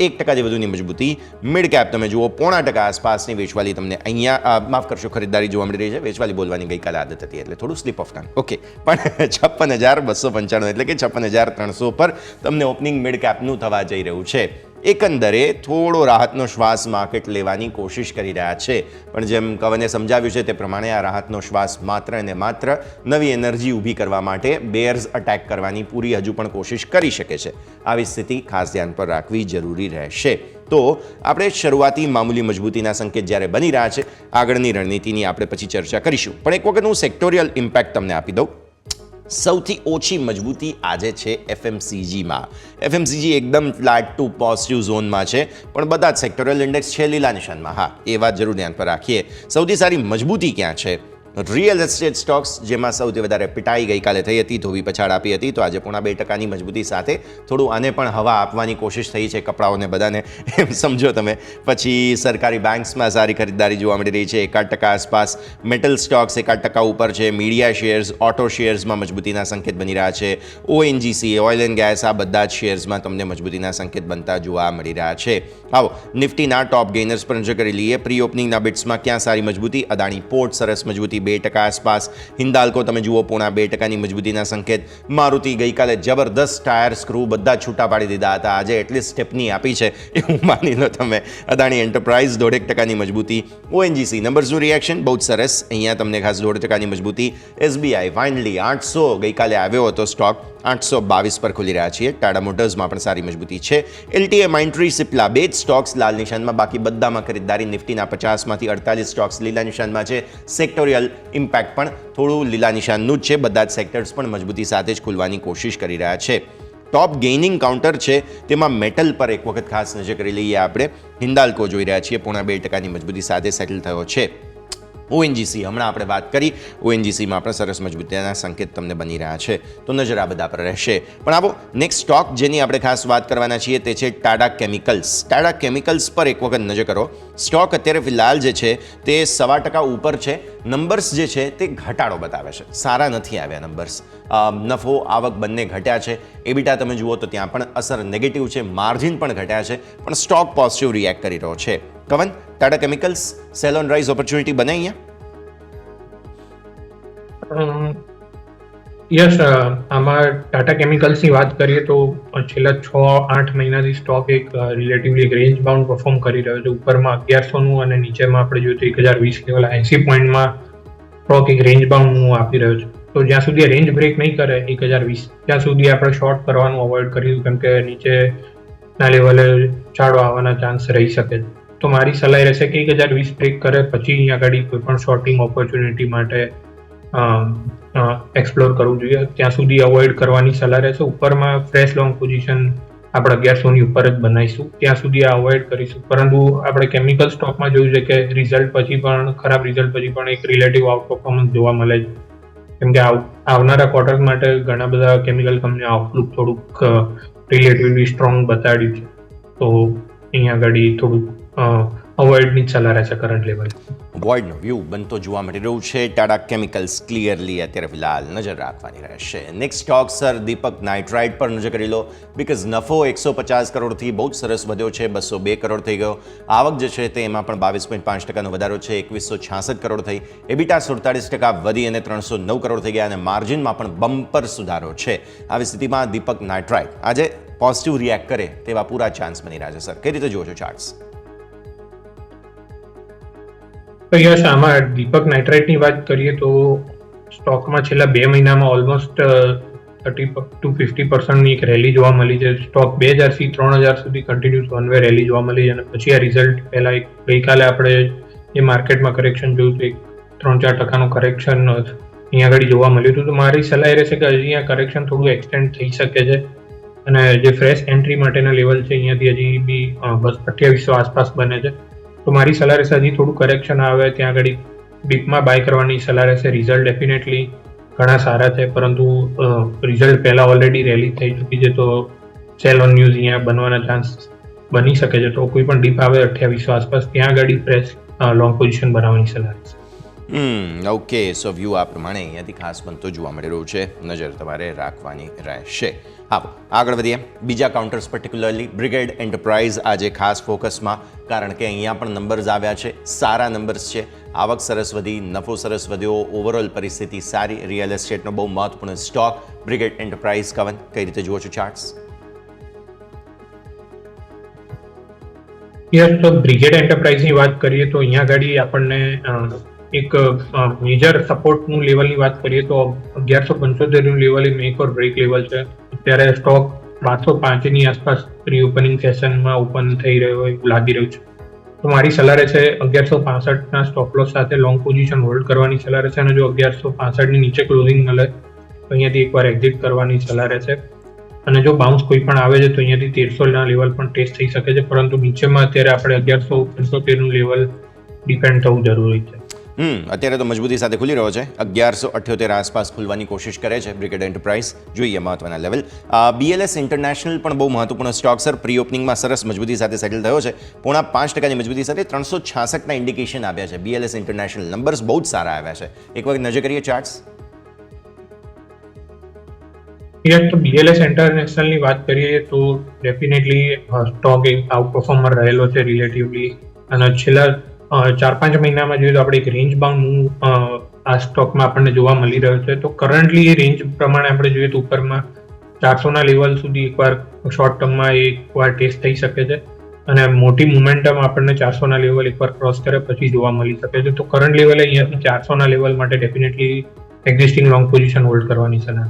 1% જે વધુની મજબૂતી. મિડ કેપ તમે જુઓ 0.5% આસપાસની વેચવાલી તમને અહીંયા માફ કરશો ખરીદદારી જોવા મળી રહી છે. વેચવાલી બોલવાની ગઈકાલે આદત હતી એટલે થોડું સ્લીપ ઓફ ટંગ. ઓકે, પણ 56,295 એટલે કે 56,300 પર તમને ઓપનિંગ મિડ કેપનું થવા જઈ રહ્યું છે. એકંદરે થોડો રાહતનો શ્વાસ માર્કેટ લેવાની કોશિશ કરી રહ્યા છે, પણ જેમ કવને સમજાવ્યું છે તે પ્રમાણે આ રાહતનો શ્વાસ માત્ર અને માત્ર નવી એનર્જી ઊભી કરવા માટે બેર્સ અટેક કરવાની પૂરી હજુ પણ કોશિશ કરી શકે છે. આવી સ્થિતિ ખાસ ધ્યાન પર રાખવી જરૂરી રહેશે. તો આપણે શરૂઆતી મામૂલી મજબૂતીના સંકેત જ્યારે બની રહ્યા છે, આગળની રણનીતિની આપણે પછી ચર્ચા કરીશું. પણ એક વખત હું સેક્ટોરિયલ ઇમ્પેક્ટ તમને આપી દઉં. સૌથી ઓછી મજબૂતી આજે છે એફએમસીજીમાં. એફએમસીજી એકદમ ફ્લેટ ટુ પોઝિટિવ ઝોનમાં છે, પણ બધા જ સેક્ટોરિયલ ઇન્ડેક્સ છે લીલા નિશાનમાં. હા, એ વાત જરૂર ધ્યાન પર રાખીએ. સૌથી સારી મજબૂતી ક્યાં છે? રિયલ એસ્ટેટ સ્ટોક્સ, જેમાં સૌથી વધારે પિટાઈ ગઈકાલે થઈ હતી, ધોબી પછાડ આપી હતી, તો આજે 0.5%ની મજબૂતી સાથે થોડું આને પણ હવા આપવાની કોશિશ થઈ છે કપડાઓને બધાને, એમ સમજો તમે. પછી સરકારી બેંક્સમાં સારી ખરીદદારી જોવા મળી રહી છે 1% આસપાસ. મેટલ સ્ટોક્સ 1% ઉપર છે. મીડિયા શેર્સ, ઓટો શેર્સમાં મજબૂતીના સંકેત બની રહ્યા છે. ઓએનજીસી, ઓઇલ એન્ડ ગેસ, આ બધા જ શેર્સમાં તમને મજબૂતીના સંકેત બનતા જોવા મળી રહ્યા છે. આવો નિફ્ટીના ટોપ ગેઇનર્સ પર નજર કરી લઈએ. પ્રી ઓપનિંગના બિટ્સમાં ક્યાં સારી મજબૂતી? અદાણી પોર્ટ સરસ મજબૂતી 2% આસપાસ. હિન્દાલ્કો તમે જુઓ 0.5%ની મજબૂતીના સંકેત. મારુતિ ગઈકાલે જબરદસ્ત ટાયર સ્ક્રૂ બધા છૂટા પાડી દીધા હતા, આજે એટલીસ્ટ સ્ટેપની આપી છે એવું માની લો તમે. અદાણી એન્ટરપ્રાઇઝ 0.5%ની મજબૂતી. ઓએનજીસી નંબર્સનું રિએક્શન બહુ જ સરસ, અહીંયા તમને ખાસ 0.5%ની મજબૂતી. એસબીઆઈ ફાઇનલી 800 ગઈકાલે આવ્યો હતો સ્ટોક, 822 પર ખુલી રહ્યા છીએ. ટાટા મોટર્સમાં પણ સારી મજબૂતી છે. એલટીએ, માઇન્ટ્રી, સિપ્લા બે જ સ્ટોક્સ લાલ નિશાનમાં, બાકી બધામાં ખરીદદારી. નિફ્ટીના 50માંથી 48 સ્ટોક્સ લીલા નિશાનમાં છે. સેક્ટોરિયલ ઇમ્પેક્ટ પણ થોડું લીલા નિશાનનું જ છે. બધા જ સેક્ટર્સ પણ મજબૂતી સાથે જ ખુલવાની કોશિશ કરી રહ્યા છે. ટોપ ગેઇનિંગ કાઉન્ટર છે તેમાં મેટલ પર એક વખત ખાસ નજર કરી લઈએ આપણે. હિન્દાલ્કો જોઈ રહ્યા છીએ 0.5%ની મજબૂતી સાથે સેટલ થયો છે. ઓએનજીસી હમણાં આપણે વાત કરી, ઓએનજીસીમાં પણ સરસ મજબૂતીના સંકેત તમને બની રહ્યા છે, તો નજર આ બધા પર રહેશે. પણ આવો નેક્સ્ટ સ્ટોક જેની આપણે ખાસ વાત કરવાના છીએ તે છે ટાટા કેમિકલ્સ. ટાટા કેમિકલ્સ પર એક વખત નજર કરો. સ્ટોક અત્યારે ફિલહાલ જે છે તે 1.25% ઉપર છે. નંબર્સ જે છે તે ઘટાડો બતાવે છે, સારા નથી આવ્યા નંબર્સ. નફો આવક બંને ઘટ્યા છે. એબીટા તમે જુઓ તો ત્યાં પણ અસર નેગેટિવ છે. માર્જિન પણ ઘટ્યા છે, પણ સ્ટોક પોઝિટિવ રિએક્ટ કરી રહ્યો છે. Kavan, Tata chemicals sell on rise opportunity બને અહીંયા? યસ, આમાં ટાટા કેમિકલ્સની વાત કરીએ તો છેલ્લા 6-8 મહિનાથી સ્ટોક એક રિલેટિવલી રેન્જ બાઉન્ડ પરફોર્મ કરી રહ્યો છે. ઉપરમાં 1100નું અને નીચેમાં આપણે જોઈએ તો 1020 લેવલ 80 પોઈન્ટમાં સ્ટોક એક રેન્જ બાઉન્ડ મૂવ આપી રહ્યો છે. તો જ્યાં સુધી રેન્જ બ્રેક નહીં કરે 1020 ત્યાં સુધી આપણે શોર્ટ કરવાનું અવોઇડ કરીશું, કેમ કે નીચેના લેવલે ચાડો આવવાના ચાન્સ રહી શકે છે. તો મારી સલાહ રહેશે કે 1020 બ્રેક કરે પછી અહીંયા આગળ કોઈ પણ શોર્ટિંગ ઓપોર્ચ્યુનિટી માટે એક્સપ્લોર કરવું જોઈએ. ત્યાં સુધી અવોઇડ કરવાની સલાહ રહેશે. ઉપરમાં ફ્રેશ લોંગ પોઝિશન આપણે 1100ની ઉપર જ બનાવીશું, ત્યાં સુધી આ અવોઇડ કરીશું. પરંતુ આપણે કેમિકલ સ્ટોકમાં જોયું છે કે રિઝલ્ટ પછી પણ ખરાબ રિઝલ્ટ પછી પણ એક રિલેટિવ આઉટ પરફોર્મન્સ જોવા મળે છે, કેમ કે આવનારા ક્વાર્ટર માટે ઘણા બધા કેમિકલ કંપનીઓ આઉટલુક થોડુંક રિલેટિવલી સ્ટ્રોંગ બતાડ્યું છે. તો અહીંયા આગળ થોડુંક અવોઇડની જ સલાહ રહેશે કરંટ લેવલ. વોઇડનો વ્યૂ બનતો જોવા મળી રહ્યું છે. ટાટા કેમિકલ્સ ક્લિયરલી અત્યારે ફિલહાલ નજર રાખવાની રહેશે. નેક્સ્ટ સ્ટોક સર દીપક નાઇટ્રાઇટ પર નજર કરી લો, બિકોઝ નફો 150 કરોડથી બહુ જ સરસ વધ્યો છે, 202 કરોડ થઈ ગયો. આવક જે છે તે એમાં પણ 22.5% વધારો છે, 2166 કરોડ થઈ. એબિટા 47% વધી અને 309 કરોડ થઈ ગયા અને માર્જિનમાં પણ બમ્પર સુધારો છે. આવી સ્થિતિમાં દીપક નાઇટ્રાઇટ આજે પોઝિટિવ રિએક્ટ કરે તેવા પૂરા ચાન્સ બની રહ્યા છે. સર, કઈ રીતે જુઓ છો ચાર્ટ્સ? તો યસ, આમાં દીપક નાઇટ્રાઇટની વાત કરીએ તો સ્ટોકમાં છેલ્લા 2 મહિનામાં ઓલમોસ્ટ 30-50%ની એક રેલી જોવા મળી છે. સ્ટોક 2000થી 3000 સુધી કન્ટિન્યુઅસ વન વે રેલી જોવા મળી છે અને પછી આ રિઝલ્ટ પહેલા ગઈકાલે આપણે જે માર્કેટમાં કરેક્શન જોયું હતું, 3-4% કરેક્શન અહીંયા આગળ જોવા મળ્યું હતું. તો મારી સલાહ રહેશે કે હજી આ કરેક્શન થોડું એક્સટેન્ડ થઈ શકે છે અને જે ફ્રેશ એન્ટ્રી માટેના લેવલ છે અહીંયાથી હજી બી 2800 આસપાસ બને છે. તો મારી સલાહ રહેશે હજી થોડું કરેક્શન આવે ત્યાં આગળ ડીપમાં બાય કરવાની સલાહ રહેશે. રિઝલ્ટ ડેફિનેટલી ઘણા સારા છે, પરંતુ રિઝલ્ટ પહેલાં ઓલરેડી રેલી થઈ ચૂકી છે, તો સેલ ઓન ન્યૂઝ અહીંયા બનવાના ચાન્સ બની શકે છે. તો કોઈ પણ ડીપ આવે 2800 આસપાસ ત્યાં આગળ ફ્રેશ લોંગ પોઝિશન બનાવવાની સલાહ રહેશે. ઓકે, સો વ્યૂ આ પ્રમાણે અહીંયાથી ખાસ બનતો જોવા મળી રહ્યું છે, નજર તમારે રાખવાની રહેશે. હા, આગળ વધીએ બીજા કાઉન્ટર્સ, પર્ટિક્યુલરલી બ્રિગેડ એન્ટરપ્રાઇઝ આજે ખાસ ફોકસમાં, કારણ કે અહીંયા પણ નંબર્સ આવ્યા છે, સારા નંબર્સ છે. આવક સરસ વધી, નફો સરસ વધ્યો, ઓવરઓલ પરિસ્થિતિ સારી. રિયલ એસ્ટેટનો બહુ મહત્વપૂર્ણ સ્ટોક બ્રિગેડ એન્ટરપ્રાઇઝ. કવન, કઈ રીતે જુઓ છો ચાર્ટ્સ? યસ, તો બ્રિગેડ એન્ટરપ્રાઇઝની વાત કરીએ તો અહીંયા આગળ આપણને એક મેજર સપોર્ટનું લેવલની વાત કરીએ તો 1175નું લેવલ એ મેક ઓર બ્રેક લેવલ છે. અત્યારે સ્ટોક 1205ની આસપાસ રીઓપનિંગ સેશનમાં ઓપન થઈ રહ્યો હોય એવું લાગી રહ્યું છે. તો મારી સલાહ રહેશે 1165ના સ્ટોપ લોસ સાથે લોંગ પોઝિશન હોલ્ડ કરવાની સલાહ રહેશે અને જો 1165ની નીચે ક્લોઝિંગ મળે તો અહીંયાથી એકવાર એક્ઝિટ કરવાની સલાહ રહેશે. અને જો બાઉન્સ કોઈ પણ આવે છે તો અહીંયાથી 1300ના લેવલ પણ ટેસ્ટ થઈ શકે છે, પરંતુ નીચેમાં અત્યારે આપણે 1175નું લેવલ ડિપેન્ડ થવું જરૂરી છે. અત્યારે તો મજબૂતી સાથે ખુલી રહ્યો છે, 1178 આસપાસ ખુલવાની કોશિશ કરે છે બ્રિગેડ એન્ટરપ્રાઇઝ. જોઈએ મહત્વના લેવલ. BLS ઇન્ટરનેશનલ પણ બહુ મહત્વપૂર્ણ સ્ટોક સર, પ્રી ઓપનિંગમાં સરસ મજબૂતી સાથે સેટલ થયો છે, 0.5%ની મજબૂતી સાથે 366ના ઇન્ડિકેશન આપ્યા છે. BLS ઇન્ટરનેશનલ નંબર્સ બહુ જ સારા આવ્યા છે. એક વખત નજર કરીએ ચાર્ટ્સ. તો BLS ઇન્ટરનેશનલની વાત કરીએ તો ડેફિનેટલી સ્ટોક એક આઉટ પરફોર્મર રહેલો છે રિલેટિવલી, અને છેલ્લા 4-5 મહિનામાં જોઈએ તો આપણે એક રેન્જ બાઉન્ડ આ સ્ટોકમાં આપણને જોવા મળી રહ્યો છે. તો કરન્ટલી એ રેન્જ પ્રમાણે આપણે જોઈએ તો ઉપરમાં 400ના લેવલ સુધી એકવાર શોર્ટ ટર્મમાં એકવાર ટેસ્ટ થઈ શકે છે અને મોટી મોમેન્ટમ આપણને 400ના લેવલ એકવાર ક્રોસ કરે પછી જોવા મળી શકે છે. તો કરંટ લેવલે અહીંયાથી 400ના લેવલ માટે definitely existing long position hold કરવાની સલાહ.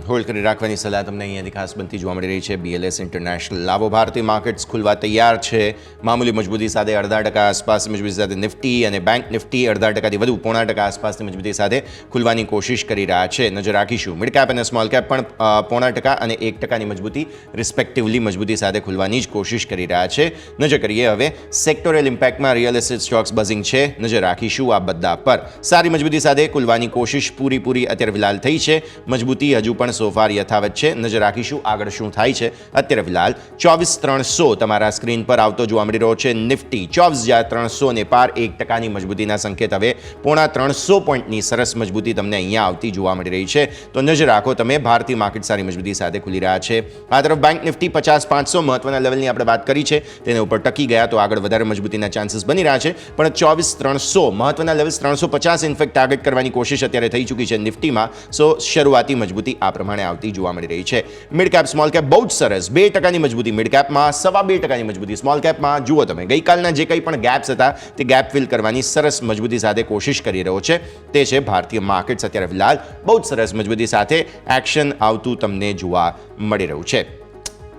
હોલ્ડ કરી રાખવાની સલાહ તમને અહીંયાથી ખાસ બનતી જોવા મળી રહી છે. BLS international. લાભો ભારતીય માર્કેટ્સ ખુલવા તૈયાર છે, મામૂલી મજબૂતી સાથે 0.5% આસપાસ મજબૂતી સાથે નિફ્ટી અને બેંક નિફ્ટી 0.5%થી વધુ 0.5% આસપાસની મજબૂતી સાથે ખુલવાની કોશિશ કરી રહ્યા છે. નજર રાખીશું મિડ કેપ અને સ્મોલ કેપ પણ 0.5% અને 1%ની મજબૂતી રિસ્પેક્ટિવલી મજબૂતી સાથે ખુલવાની જ કોશિશ કરી રહ્યા છે. નજર કરીએ હવે સેક્ટોરિયલ ઇમ્પેક્ટમાં રિયલ એસ્ટેટ સ્ટોક્સ બઝિંગ છે, નજર રાખીશું આ બધા પર. સારી મજબૂતી સાથે ખુલવાની કોશિશ પૂરી અત્યારે ફિલહાલ થઈ છે. મજબૂતી હજુ પણ સોફાર યથાવત છે. નજર રાખીશું આગળ શું થાય છે. અત્યારે ફિલહાલ 24300 તમારા સ્ક્રીન પર આવતો જોવા મળી રહ્યો છે. નિફ્ટી 24300 ને પાર 1%ની મજબૂતીના સંકેત હવે 350 પોઈન્ટની સરસ મજબૂતી તમને અહીંયા આવતી જોવા મળી રહી છે. તો નજર રાખો તમે, ભારતીય માર્કેટ સારી મજબૂતી સાથે ખુલી રહ્યા છે. આ તરફ બેંક નિફ્ટી 50500 મહત્વના લેવલની આપણે વાત કરી છે, તેને ઉપર ટકી ગયા તો આગળ વધારે મજબૂતીના ચાન્સીસ બની રહ્યા છે. પણ 24300 મહત્વના લેવલ્સ 350 ઇનફેક્ટ ટાર્ગેટ કરવાની કોશિશ અત્યારે થઈ કરી ચૂકી છે નિફ્ટીમાં. સો શરૂઆતી મજબૂતી આ પ્રમાણે આવતી જોવા મળી રહી છે. મિડ કેપ સ્મોલ કેપ બહુ જ સરસ, 2% મજબૂતી મિડ કેપમાં, 2.5% મજબૂતી સ્મોલ કેપમાં. જુઓ તમે ગઈકાલના જે કંઈ પણ ગેપ્સ હતા તે ગેપ ફિલ કરવાની સરસ મજબૂતી સાથે કોશિશ કરી રહ્યો છે તે છે ભારતીય માર્કેટ્સ. અત્યારે ફિલહાલ બહુ જ સરસ મજબૂતી સાથે એક્શન આવતું તમને જોવા મળી રહ્યું છે.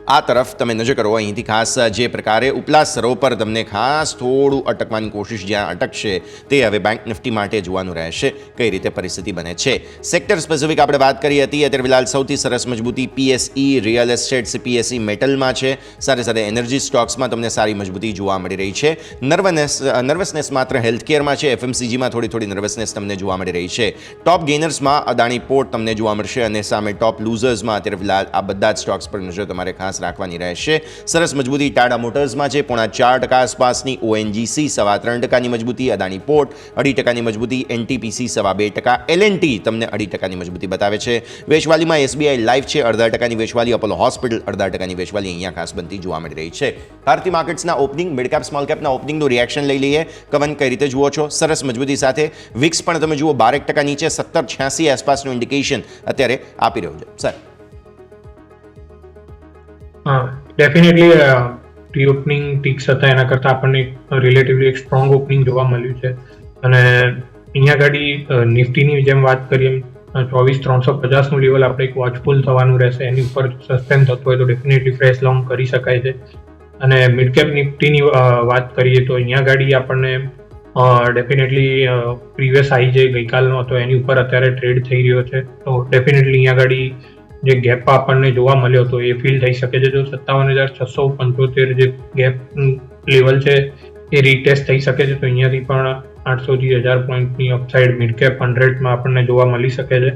આ તરફ તમે નજર કરો, અહીંથી ખાસ જે પ્રકારે ઉપલા સ્તરો પર તમને ખાસ થોડું અટકવાની કોશિશ જ્યાં અટકશે તે હવે બેંક નિફ્ટી માટે જોવાનું રહેશે કઈ રીતે પરિસ્થિતિ બને છે. સેક્ટર સ્પેસિફિક આપણે વાત કરી હતી. અત્યારે ફિલહાલ સૌથી સરસ મજબૂતી પીએસઈ રિયલ એસ્ટેટ, પીએસઈ મેટલમાં છે. સાથે સાથે એનર્જી સ્ટોક્સમાં તમને સારી મજબૂતી જોવા મળી રહી છે. નર્વસનેસ માત્ર હેલ્થકેરમાં છે, એફએમસીજીમાં થોડી નર્વસનેસ તમને જોવા મળી રહી છે. ટોપ ગેનર્સમાં અદાણી પોર્ટ તમને જોવા મળશે અને સામે ટોપ લૂઝર્સમાં અત્યારે ફિલહાલ આ બધા જ સ્ટોક્સ પર નજર તમારે ખાસ રાખવાની રહેશે. સરસ મજબૂતી ટાટા મોટર્સમાં છે, 0.4% આસપાસની. ઓએનજીસી 3.25%ની મજબૂતી. અદાણી પોર્ટ 2.5%ની મજબૂતી. એનટીપીસી 2.5%. એલએનટી તમને 2.5%ની મજબૂતી બતાવે છે. વેચવાલીમાં એસબીઆઈ લાઈફ છે 0.5%ની વેચવાલી. અપોલો હોસ્પિટલ 0.5%ની વેચવાલી અહીંયા ખાસ બનતી જોવા મળી રહી છે. ભારતીય માર્કેટ્સના ઓપનિંગ, મિડ કેપ સ્મોલ કેપના ઓપનિંગનું રિએક્શન લઈ લઈએ. કવન કઈ રીતે જુઓ છો? સરસ મજબૂતી સાથે. વિક્સ પણ તમે જુઓ 12% નીચે 1786 આસપાસનું ઇન્ડિકેશન અત્યારે આપી રહ્યું છે. સર ડેફિનેટલી પ્રી ઓપનિંગ ટીક્સ હતા એના કરતાં આપણને રિલેટિવલી એક સ્ટ્રોંગ ઓપનિંગ જોવા મળ્યું છે. અને અહીંયા ગાડી નિફ્ટીની જેમ વાત કરીએ 24,350નું લેવલ આપણે એક વોચફુલ થવાનું રહેશે. એની ઉપર સસ્ટેન થતું હોય તો ડેફિનેટલી ફ્રેશ લોંગ કરી શકાય છે. અને મિડ કેપ નિફ્ટીની વાત કરીએ તો અહીંયા ગાડી આપણને ડેફિનેટલી પ્રીવિયસ હાઈ જે ગઈકાલનો હતો એની ઉપર અત્યારે ટ્રેડ થઈ રહ્યો છે. તો ડેફિનેટલી અહીંયા ગાડી જે ગેપ આપણને જોવા મળ્યો હતો એ ફીલ થઈ શકે છે. જો 57,675 જે ગેપ લેવલ છે એ રીટેસ્ટ થઈ શકે છે તો અહીંયાથી પણ 800 થી 1000 પોઈન્ટની અપસાઇડ મિડ કેપ 100માં આપણને જોવા મળી શકે છે.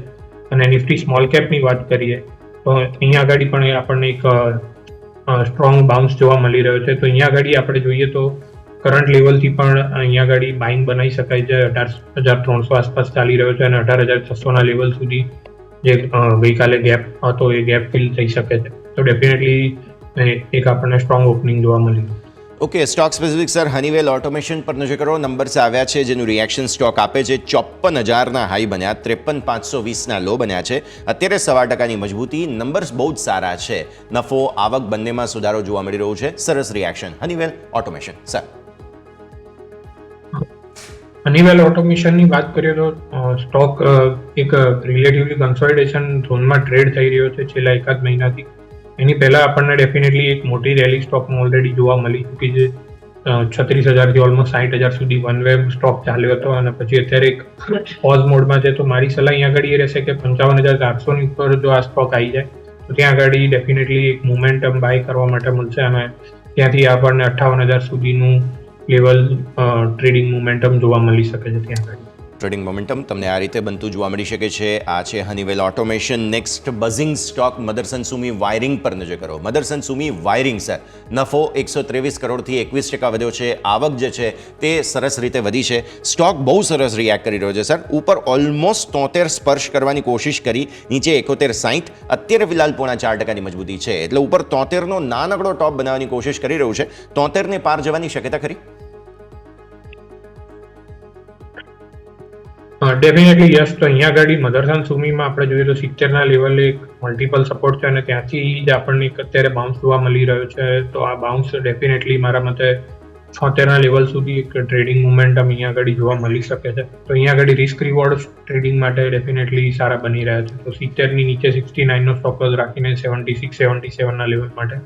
અને નિફ્ટી સ્મોલ કેપની વાત કરીએ તો અહીંયા આગળ પણ આપણને એક સ્ટ્રોંગ બાઉન્સ જોવા મળી રહ્યો છે. તો અહીંયા આગળ આપણે જોઈએ તો કરંટ લેવલથી પણ અહીંયા આગળ બાઇંગ બનાવી શકાય છે. 18,300 આસપાસ ચાલી રહ્યો છે અને 18,600ના લેવલ સુધી જે ગઈકાલે ગેપ હતો એ ગેપ ફિલ થઈ શકે છે. તો ડેફિનેટલી એક આપણને સ્ટ્રોંગ ઓપનિંગ જોવા મળ્યું. Okay, stock specific sir Honeywell automation પર નજર કરો. નંબર્સ આવ્યા છે જેનું રિએક્શન સ્ટોક આપે છે. 54,000ના હાઈ બન્યા, 53,520ના લો બન્યા છે. અત્યારે 1.25%ની મજબૂતી. નંબર્સ બહુ જ સારા છે. નફો, આવક બંનેમાં સુધારો જોવા મળી રહ્યો છે. સરસ reaction Honeywell automation. Sir Honeywell ઓટોમેશનની વાત કરીએ તો સ્ટોક એક રિલેટિવલી કન્સોલિડેશન ઝોનમાં ટ્રેડ થઈ રહ્યો છે છેલ્લા એકાદ મહિનાથી. એની પહેલા આપણને ડેફિનેટલી એક મોટી રેલી સ્ટોકમાં ઓલરેડી જોવા મળી ચૂકી છે. 36,000થી ઓલમોસ્ટ 60,000 સુધી વન વે સ્ટોક ચાલ્યો હતો અને પછી અત્યારે એક પોઝ મોડમાં છે. તો મારી સલાહ અહીંયા આગળ એ રહેશે કે 55,400ની ઉપર જો આ સ્ટોક આવી જાય તો ત્યાં આગળ ડેફિનેટલી એક મોમેન્ટમ બાય કરવા માટે મળશે અને ત્યાંથી આપણને 58,000 સુધીનું લેવલ ટ્રેડિંગ મોમેન્ટમ જોવા મળી શકે છે. ત્યાં આગળ ટ્રેડિંગ મોમેન્ટમ તમને આ રીતે બનતું જોવા મળી શકે છે. આ છે Honeywell automation. Next buzzing stock Motherson Sumi wiring પર નજર કરો. મદરસન સુમી વાયરિંગ સર નફો 123 કરોડથી 21% વધ્યો છે. આવક જે છે તે સરસ રીતે વધી છે. સ્ટોક બહુ સરસ રિએક્ટ કરી રહ્યો છે સર. ઉપર ઓલમોસ્ટ 73 સ્પર્શ કરવાની કોશિશ કરી, નીચે 71.60. અત્યારે ફિલહાલ 0.4%ની મજબૂતી છે. એટલે ઉપર 73નો નાનકડો ટોપ બનાવવાની કોશિશ કરી રહ્યું છે. 73ને પાર જવાની શક્યતા ખરી? Definitely yes. તો અહીંયા આગળ મદરસન સુમીમાં આપણે જોઈએ તો 70ના લેવલે એક મલ્ટિપલ સપોર્ટ છે અને ત્યાંથી જ આપણને અત્યારે બાઉન્સ જોવા મળી રહ્યો છે. તો આ બાઉન્સ ડેફિનેટલી મારા મતે 76ના લેવલ સુધી એક ટ્રેડિંગ મોમેન્ટમ અહીંયા આગળ જોવા મળી શકે છે. તો અહીંયા આગળ રિસ્ક રિવોર્ડ ટ્રેડિંગ માટે ડેફિનેટલી સારા બની રહ્યા છે. તો 70ની નીચે 69નો સ્ટોપ લોસ રાખીને 76, 77ના લેવલ માટે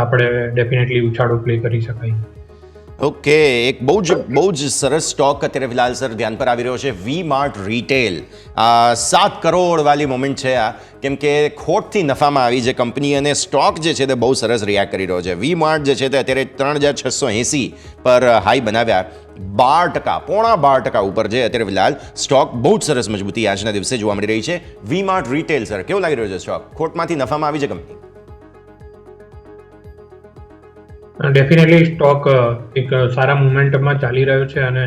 આપણે ડેફિનેટલી ઉછાળો પ્લે કરી શકાય. ઓકે, એક બહુ જ સરસ સ્ટોક અત્યારે ફિલહાલ સર ધ્યાન પર આવી રહ્યો છે. વી માર્ટ રિટેલ 7 કરોડ વાલી મોમેન્ટ છે આ, કેમ કે ખોટથી નફામાં આવી જે કંપની અને સ્ટોક જે છે તે બહુ સરસ રિએક્ટ કરી રહ્યો છે. વી માર્ટ જે છે તે અત્યારે 3,680 પર હાઈ બનાવ્યા. 12%, 12% ઉપર છે અત્યારે ફિલહાલ સ્ટોક. બહુ જ સરસ મજબૂતી આજના દિવસે જોવા મળી રહી છે. વી માર્ટ રિટેલ સર કેવું લાગી રહ્યો છે સ્ટોક? ખોટમાંથી નફામાં આવી છે કંપની? ડેફિનેટલી સ્ટોક એક સારા મોમેન્ટમમાં ચાલી રહ્યો છે અને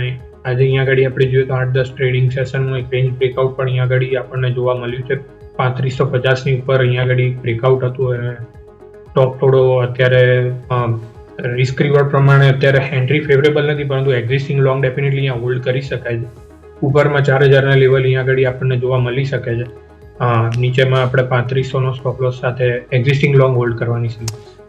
આજે અહીંયા આગળ આપણે જોઈએ તો 8-10 ટ્રેડિંગ સેશનનું એક રેન્જ બ્રેકઆઉટ પણ અહીંયા આગળ આપણને જોવા મળ્યું છે. 3550ની ઉપર અહીંયા આગળ બ્રેકઆઉટ હતું અને સ્ટોક થોડો અત્યારે રિસ્ક રિવોર્ડ પ્રમાણે અત્યારે એન્ટ્રી ફેવરેબલ નથી, પરંતુ એક્ઝિસ્ટિંગ લોંગ ડેફિનેટલી અહીંયા હોલ્ડ કરી શકાય છે. ઉપરમાં 4000ના લેવલ અહીંયા આગળ આપણને જોવા મળી શકે છે. નીચેમાં આપણે 3500નો સ્ટોપ લોસ સાથે એક્ઝિસ્ટિંગ લોંગ હોલ્ડ કરવાની છે.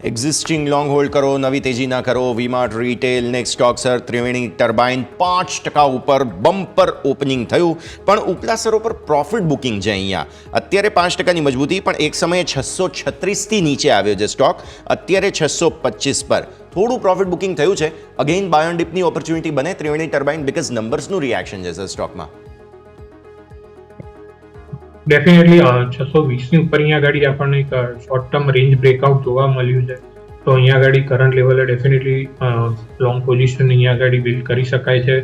એક્ઝિસ્ટિંગ લોંગ હોલ્ડ કરો, નવી તેજી ના કરો. વીમાર્ટ રિટેલ, નેક્સ્ટ સ્ટોક સર, ત્રિવેણી ટર્બાઇન 5% ઉપર બમ્પર ઓપનિંગ થયું, પણ ઉપલા સ્તરો પર પ્રોફિટ બુકિંગ છે અહીંયા. અત્યારે 5%ની મજબૂતી, પણ એક સમયે 636થી નીચે આવ્યો છે સ્ટોક, અત્યારે 625 પર. થોડું પ્રોફિટ બુકિંગ થયું છે. અગેન બાય ઓન ડિપની ઓપોર્ચ્યુનિટી બને ત્રિવેણી ટર્બાઇન, બીકોઝ નંબર્સનું રિએક્શન છે સર સ્ટોકમાં. ડેફિનેટલી 620ની ઉપર અહીંયા આગળ આપણને એક શોર્ટ ટર્મ રેન્જ બ્રેકઆઉટ જોવા મળ્યું છે. તો અહીંયા આગળ કરંટ લેવલે ડેફિનેટલી લોંગ પોઝિશન અહીંયા આગળ બિલ્ડ કરી શકાય છે.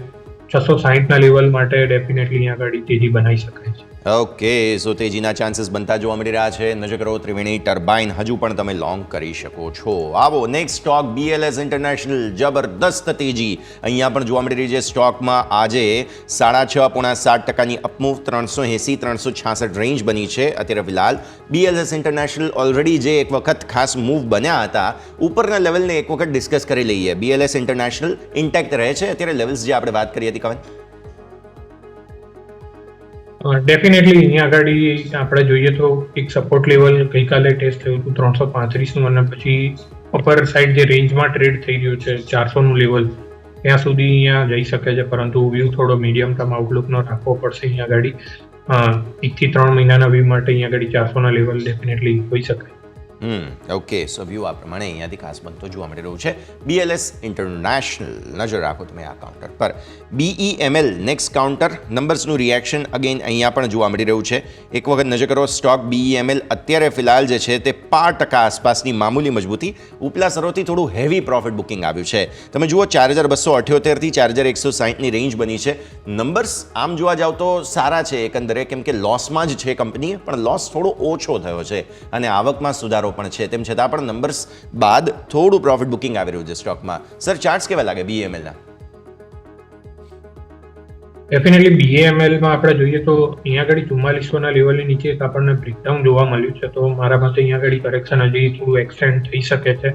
660ના લેવલ માટે ડેફિનેટલી અહીંયા આગળ તેજી બનાવી શકાય છે. ઓકે, સો તેજીના ચાન્સીસ બનતા જોવા મળી રહ્યા છે. નજર કરો ત્રિવેણી ટર્બાઇન, હજુ પણ તમે લોંગ કરી શકો છો. આવો નેક્સ્ટ સ્ટોક BLS ઇન્ટરનેશનલ, જબરદસ્ત તેજી અહીંયા પણ જોવા મળી રહી છે સ્ટોકમાં. આજે 6.5-7% અપમૂવ, 380-366 રેન્જ બની છે અત્યારે ફિલહાલ. BLS ઇન્ટરનેશનલ ઓલરેડી જે એક વખત ખાસ મૂવ બન્યા હતા, ઉપરના લેવલને એક વખત ડિસ્કસ કરી લઈએ. BLS ઇન્ટરનેશનલ ઇન્ટેક્ટ રહે છે અત્યારે લેવલ્સ જે આપણે વાત કરી હતી કવન? ડેફિનેટલી અહીંયા આગળ આપણે જોઈએ તો એક સપોર્ટ લેવલ ગઈકાલે ટેસ્ટ થયું હતું 335નું, અને પછી અપર સાઈડ જે રેન્જમાં ટ્રેડ થઈ રહ્યું છે 400નું લેવલ, ત્યાં સુધી અહીંયા જઈ શકે છે. પરંતુ વ્યૂ થોડો મીડિયમ ટર્મ આઉટલુકનો રાખવો પડશે અહીંયા આગળ. 1 થી 3 મહિનાના વ્યૂ માટે અહીંયા આગળ 400ના લેવલ ડેફિનેટલી હોઈ શકે. ઓકે, સો વ્યૂ આ પ્રમાણે અહીંયાથી ખાસ બનતો જોવા મળી રહ્યું છે. BLS ઇન્ટરનેશનલ, નજર રાખો તમે આ કાઉન્ટર પર. BEML નેક્સ્ટ કાઉન્ટર, નંબર્સનું રિએક્શન અગેન અહીંયા પણ જોવા મળી રહ્યું છે. એક વખત નજર કરો સ્ટોક BEML, અત્યારે ફિલહાલ જે છે તે 5% આસપાસની મામૂલી મજબૂતી. ઉપલા સ્તરોથી થોડું હેવી પ્રોફિટ બુકિંગ આવ્યું છે. તમે જુઓ 4278થી 4160ની રેન્જ બની છે. નંબર્સ આમ જોવા જાવ તો સારા છે એકંદરે, કેમ કે લોસમાં જ છે કંપની, પણ લોસ થોડો ઓછો થયો છે અને આવકમાં સુધારો પણ છે. તેમ છતાં પણ નંબર્સ બાદ થોડું પ્રોફિટ બુકિંગ આવી રહ્યું છે સ્ટોકમાં. સર ચાર્ટ્સ કેવા લાગે BEMLના? ડેફિનેટલી BEMLમાં આપણે જોઈએ તો અહીંયા આગળ 4400ના લેવલની નીચે એક આપણને બ્રેકડાઉન જોવા મળ્યું છે. તો મારા મતે અહીંયા આગળ કરેક્શન હજી થોડું એક્સટેન્ડ થઈ શકે છે.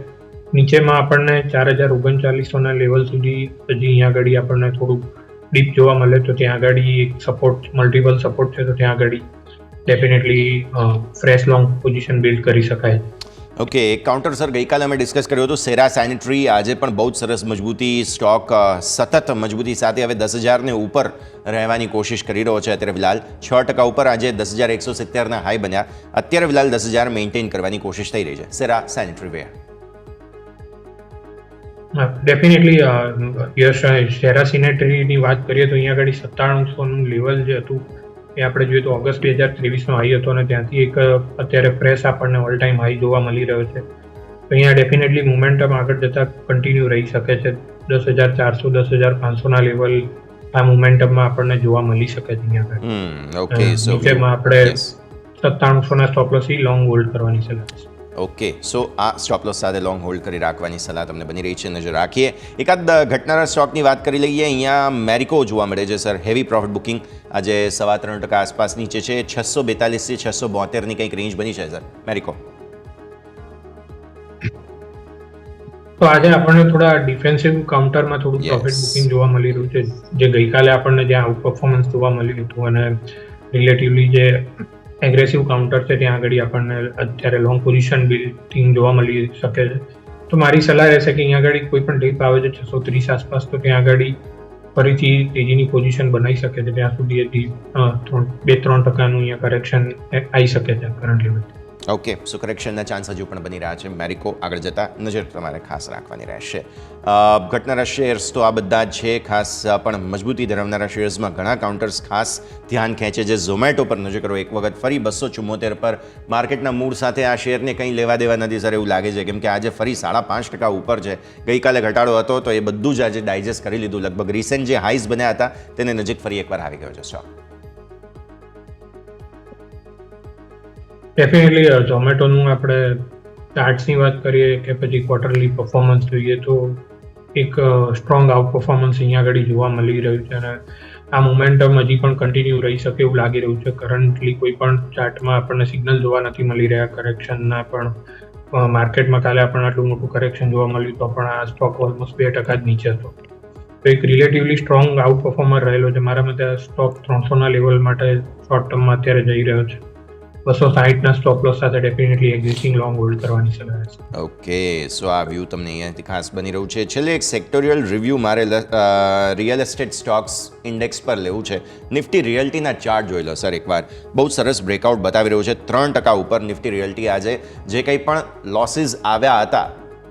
નીચેમાં આપણને 4039ના લેવલ સુધી હજી અહીંયા આગળ આપણને થોડું ડીપ જોવા મળે, તો ત્યાં આગળ એક સપોર્ટ, મલ્ટિપલ સપોર્ટ છે, તો ત્યાં આગળ definitely fresh long position build કરી શકાય. ઓકે, એક કાઉન્ટર સર ગઈકાલે અમે ડિસ્કસ કર્યો હતો, સેરા સેનિટરી. આજે પણ બહુ જ સરસ મજબૂતી, સ્ટોક સતત મજબૂતી સાથે હવે 10,000ને ઉપર રહેવાની કોશિશ કરી રહ્યો છે અત્યારે ફિલહાલ. 6% ઉપર, આજે 10,170ના હાઈ બન્યા. અત્યારે ફિલહાલ 10,000 મેન્ટેન કરવાની કોશિશ થઈ રહી છે સેરા સેનિટરી વેર. ડેફિનેટલી યશ, સેરા સેનિટરીની વાત કરીએ તો અહીંયા આગળ 9700નું લેવલ જે હતું એ આપણે જોઈએ તો ઓગસ્ટ 2023નો હાઈ હતો, અને ત્યાંથી એક અત્યારે ફ્રેશ આપણને ઓલ ટાઈમ હાઈ જોવા મળી રહ્યો છે. તો અહીંયા ડેફિનેટલી મોમેન્ટમ આગળ જતા કન્ટિન્યુ રહી શકે છે. 10,400 10,500ના લેવલ આ મોમેન્ટમમાં આપણને જોવા મળી શકે છે અહીંયા આગળ. ઓકે, સો નીચેમાં આપણે 9700ના સ્ટોપ લોસથી લોંગ હોલ્ડ કરવાની સલાહ છે. ઓકે, સો આ સ્ટોપ લોસ સાથે લોંગ હોલ્ડ કરી રાખવાની સલાહ તમને બની રહી છે. નજર રાખીએ એકાદ ઘટનારા સ્ટોકની વાત કરી લઈએ. અહીંયા મેરિકો જોવા મળે છે સર, હેવી પ્રોફિટ બુકિંગ. આજે 3.25% આસપાસ નીચે છે. 642થી 672ની કંઈક રેન્જ બની છે સર મેરિકો. તો આજે આપણને થોડા ડિફેન્સિવ કાઉન્ટરમાં થોડું પ્રોફિટ બુકિંગ જોવા મળી રહ્યું છે. જે ગઈકાલે આપણને જ્યાં આઉટ પરફોર્મન્સ જોવા મળ્યું હતું, અને રિલેટિવલી જે એગ્રેસિવ કાઉન્ટર છે ત્યાં આગળ આપણને અત્યારે લોંગ પોઝિશન બિલ્ડિંગ જોવા મળી શકે છે. તો મારી સલાહ રહેશે કે અહીંયા આગળ કોઈ પણ ડીપ આવે છે 630 આસપાસ, તો ત્યાં આગળ ફરીથી તેજીની પોઝિશન બનાવી શકે છે. ત્યાં સુધી 2-3%નું અહીંયા કરેક્શન આવી શકે છે કરંટ લેવલ. ઓકે, સો કરેક્શનના ચાન્સ હજુ પણ બની રહ્યા છે મેરિકો. આગળ જતા નજર તમારે ખાસ રાખવાની રહેશે. ઘટનારા શેર્સ તો આ બધા જ છે, ખાસ પણ મજબૂતી ધરાવનારા શેર્સમાં ઘણા કાઉન્ટર્સ ખાસ ધ્યાન ખેંચે છે. ઝોમેટો પર નજર કરો એક વખત, ફરી 274 પર. માર્કેટના મૂડ સાથે આ શેરને કંઈ લેવા દેવા નથી સર એવું લાગે છે, કેમ કે આજે ફરી 5.5% ઉપર છે. ગઈકાલે ઘટાડો હતો તો એ બધું જ આજે ડાયજેસ્ટ કરી લીધું. લગભગ રિસેન્ટ જે હાઈઝ બન્યા હતા તેને નજીક ફરી એકવાર આવી ગયો છે સ્ટોક. ડેફિનેટલી ઝોમેટોનું આપણે ચાર્ટ્સની વાત કરીએ કે પછી ક્વાર્ટરલી પરફોર્મન્સ જોઈએ તો એક સ્ટ્રોંગ આઉટ પરફોર્મન્સ અહીંયા આગળ જોવા મળી રહ્યું છે, અને આ મોમેન્ટમ હજી પણ કન્ટિન્યુ રહી શકે એવું લાગી રહ્યું છે. કરન્ટલી કોઈ પણ ચાર્ટમાં આપણને સિગ્નલ જોવા નથી મળી રહ્યા કરેક્શનના, પણ માર્કેટમાં કાલે આપણને આટલું મોટું કરેક્શન જોવા મળ્યું તો પણ આ સ્ટોક ઓલમોસ્ટ 2% જ નીચે હતો. તો એક રિલેટિવલી સ્ટ્રોંગ આઉટ પરફોર્મર રહેલો છે. મારા મતે સ્ટોક 300ના લેવલ માટે શોર્ટ ટર્મમાં અત્યારે જઈ રહ્યો છે. 260ના સ્ટોપ લોસ સાથે ડેફિનેટલી એક્ઝિસ્ટિંગ લોંગ હોલ્ડ કરવાની સલાહ છે. ઓકે, સો આ વ્યૂ તમને અહીંયાથી ખાસ બની રહ્યું છે. છેલ્લે એક સેક્ટોરિયલ રિવ્યૂ મારે રિયલ એસ્ટેટ સ્ટોક્સ ઇન્ડેક્સ પર લેવું છે. નિફ્ટી રિયલ્ટીના ચાર્ટ જોઈ લો સર એકવાર. બહુ સરસ બ્રેકઆઉટ બતાવી રહ્યું છે. 3% ઉપર નિફ્ટી રિયલ્ટી આજે જે કંઈ પણ લોસીસ આવ્યા હતા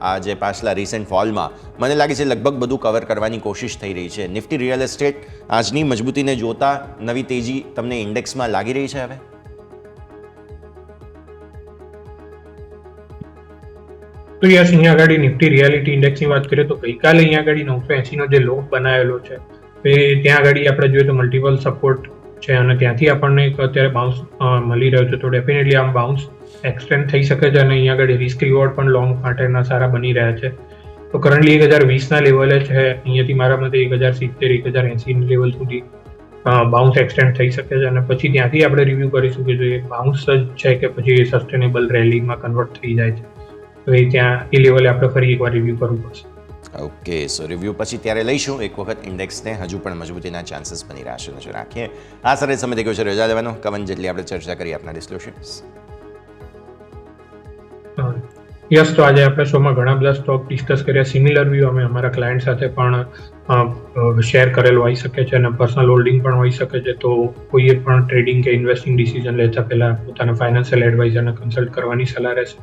આ જે પાછલા રિસેન્ટ ફોલમાં, મને લાગે છે લગભગ બધું કવર કરવાની કોશિશ થઈ રહી છે. નિફ્ટી રિયલ એસ્ટેટ આજની મજબૂતીને જોતા નવી તેજી તમને ઇન્ડેક્સમાં લાગી રહી છે હવે? તો યસ, અહીંયા આગળ નિફ્ટી રિયાલિટી ઇન્ડેક્સની વાત કરીએ તો ગઈકાલે અહીંયા આગળ 980નો જે લો બનાવેલો છે એ ત્યાં આગળ આપણે જોઈએ તો મલ્ટિપલ સપોર્ટ છે અને ત્યાંથી આપણને એક અત્યારે બાઉન્સ મળી રહ્યો છે. તો ડેફિનેટલી આમ બાઉન્સ એક્સટેન્ડ થઈ શકે છે અને અહીંયા આગળ રિસ્ક રિવોર્ડ પણ લોંગ માટેના સારા બની રહ્યા છે. તો કરન્ટલી 1020ના લેવલે છે. અહીંયાથી મારા મતે 1070 1080 લેવલ સુધી બાઉન્સ એક્સટેન્ડ થઈ શકે છે અને પછી ત્યાંથી આપણે રિવ્યૂ કરીશું કે જો એ બાઉન્સ જ છે કે પછી એ સસ્ટેનેબલ રેલીમાં કન્વર્ટ થઈ જાય છે. તો એ ત્યાં એ લેવલે આપણે ફરી એકવાર રિવ્યૂ કરવું પડશે. ઓકે, સો રિવ્યૂ પછી ત્યારે લઈશું. એક વખત ઇન્ડેક્સને હજુ પણ મજબૂતીના ચાન્સીસ બની રહ્યા છે. નજર રાખીએ. આ સરસ સમય થઈ ગયો છે રજા લેવાનો. કવન જેટલી આપણે ચર્ચા કરી આપના ડિસ્ક્લોઝર્સ. યસ, તો આજે આપણે શોમાં ઘણા બધા સ્ટોક ડિસ્કસ કર્યા. સિમિલર વ્યૂ અમે અમારા ક્લાયન્ટ સાથે પણ શેર કરેલો હોઈ શકે છે અને પર્સનલ હોલ્ડિંગ પણ હોઈ શકે છે. તો કોઈએ પણ ટ્રેડિંગ કે ઇન્વેસ્ટિંગ ડિસિઝન લેતા પહેલા પોતાના ફાઇનાન્શિયલ એડવાઇઝરને કન્સલ્ટ કરવાની સલાહ રહેશે.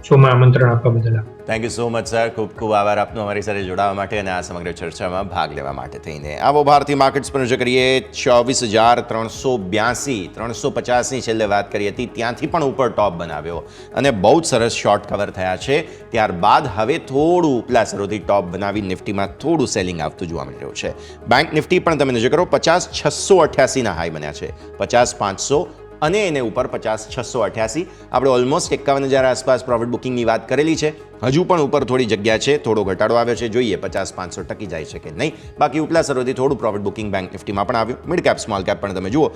શોમાં આમંત્રણ આપવા બદલ thank you so much sir. ખૂબ ખૂબ આભાર આપનો અમારી સાથે જોડાવા માટે અને આ સમગ્ર ચર્ચામાં ભાગ લેવા માટે થઈને. આવો ભારતીય માર્કેટ્સ પર નજર કરીએ. 24,382 350ની છેલ્લે વાત કરી હતી, ત્યાંથી પણ ઉપર ટોપ બનાવ્યો અને બહુ જ સરસ શોર્ટ કવર થયા છે. ત્યારબાદ હવે થોડું ઉપલા સરોથી ટોપ બનાવી નિફ્ટીમાં થોડું સેલિંગ આવતું જોવા મળી રહ્યું છે. બેંક નિફ્ટી પણ તમે નજર કરો 50,688ના હાઈ બન્યા છે. 50,500 અને એને ઉપર 50,688. આપણે ઓલમોસ્ટ 51,000 આસપાસ પ્રોફિટ બુકિંગની વાત કરેલી છે. હજુ પણ ઉપર થોડી જગ્યા છે, થોડો ઘટાડો આવ્યો છે. જોઈએ 50,500 ટકી જાય છે કે નહીં. બાકી ઉપલા સરોથી થોડું પ્રોફિટ બુકિંગ બેંક નિફ્ટીમાં પણ આવ્યું. મિડ કેપ સ્મોલ કેપ પણ તમે જુઓ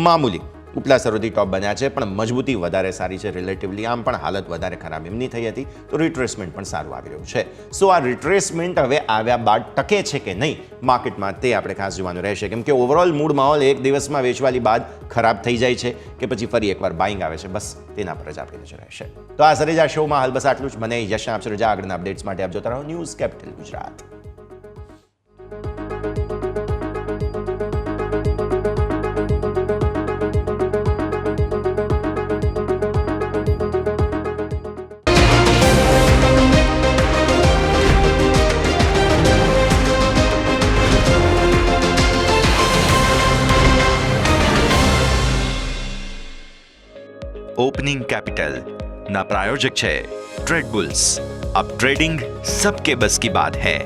મામૂલી ઉપલા સરોથી ટોપ બન્યા છે, પણ મજબૂતી વધારે સારી છે રિલેટિવલી. આમ પણ હાલત વધારે ખરાબ એમની થઈ હતી, તો રિટ્રેસમેન્ટ પણ સારું આવી રહ્યું છે. સો આ રિટ્રેસમેન્ટ હવે આવ્યા બાદ ટકે છે કે નહીં માર્કેટમાં તે આપણે ખાસ જોવાનું રહેશે, કેમ કે ઓવરઓલ મૂડ માહોલ એક દિવસમાં વેચવાલી બાદ ખરાબ થઈ જાય છે કે પછી ફરી એકવાર બાઇંગ આવે છે, બસ તેના પર જ આપણી નજર રહેશે. તો આ સરેજ આ શોમાં હાલ બસ આટલું જ. મને યશ આપશે રજા. આગળના અપડેટ્સ માટે આપ જોતા રહો news capital Gujarat. Opening capital ना प्रायोजक है ट्रेड बुल्स. अब ट्रेडिंग सबके बस की बात है.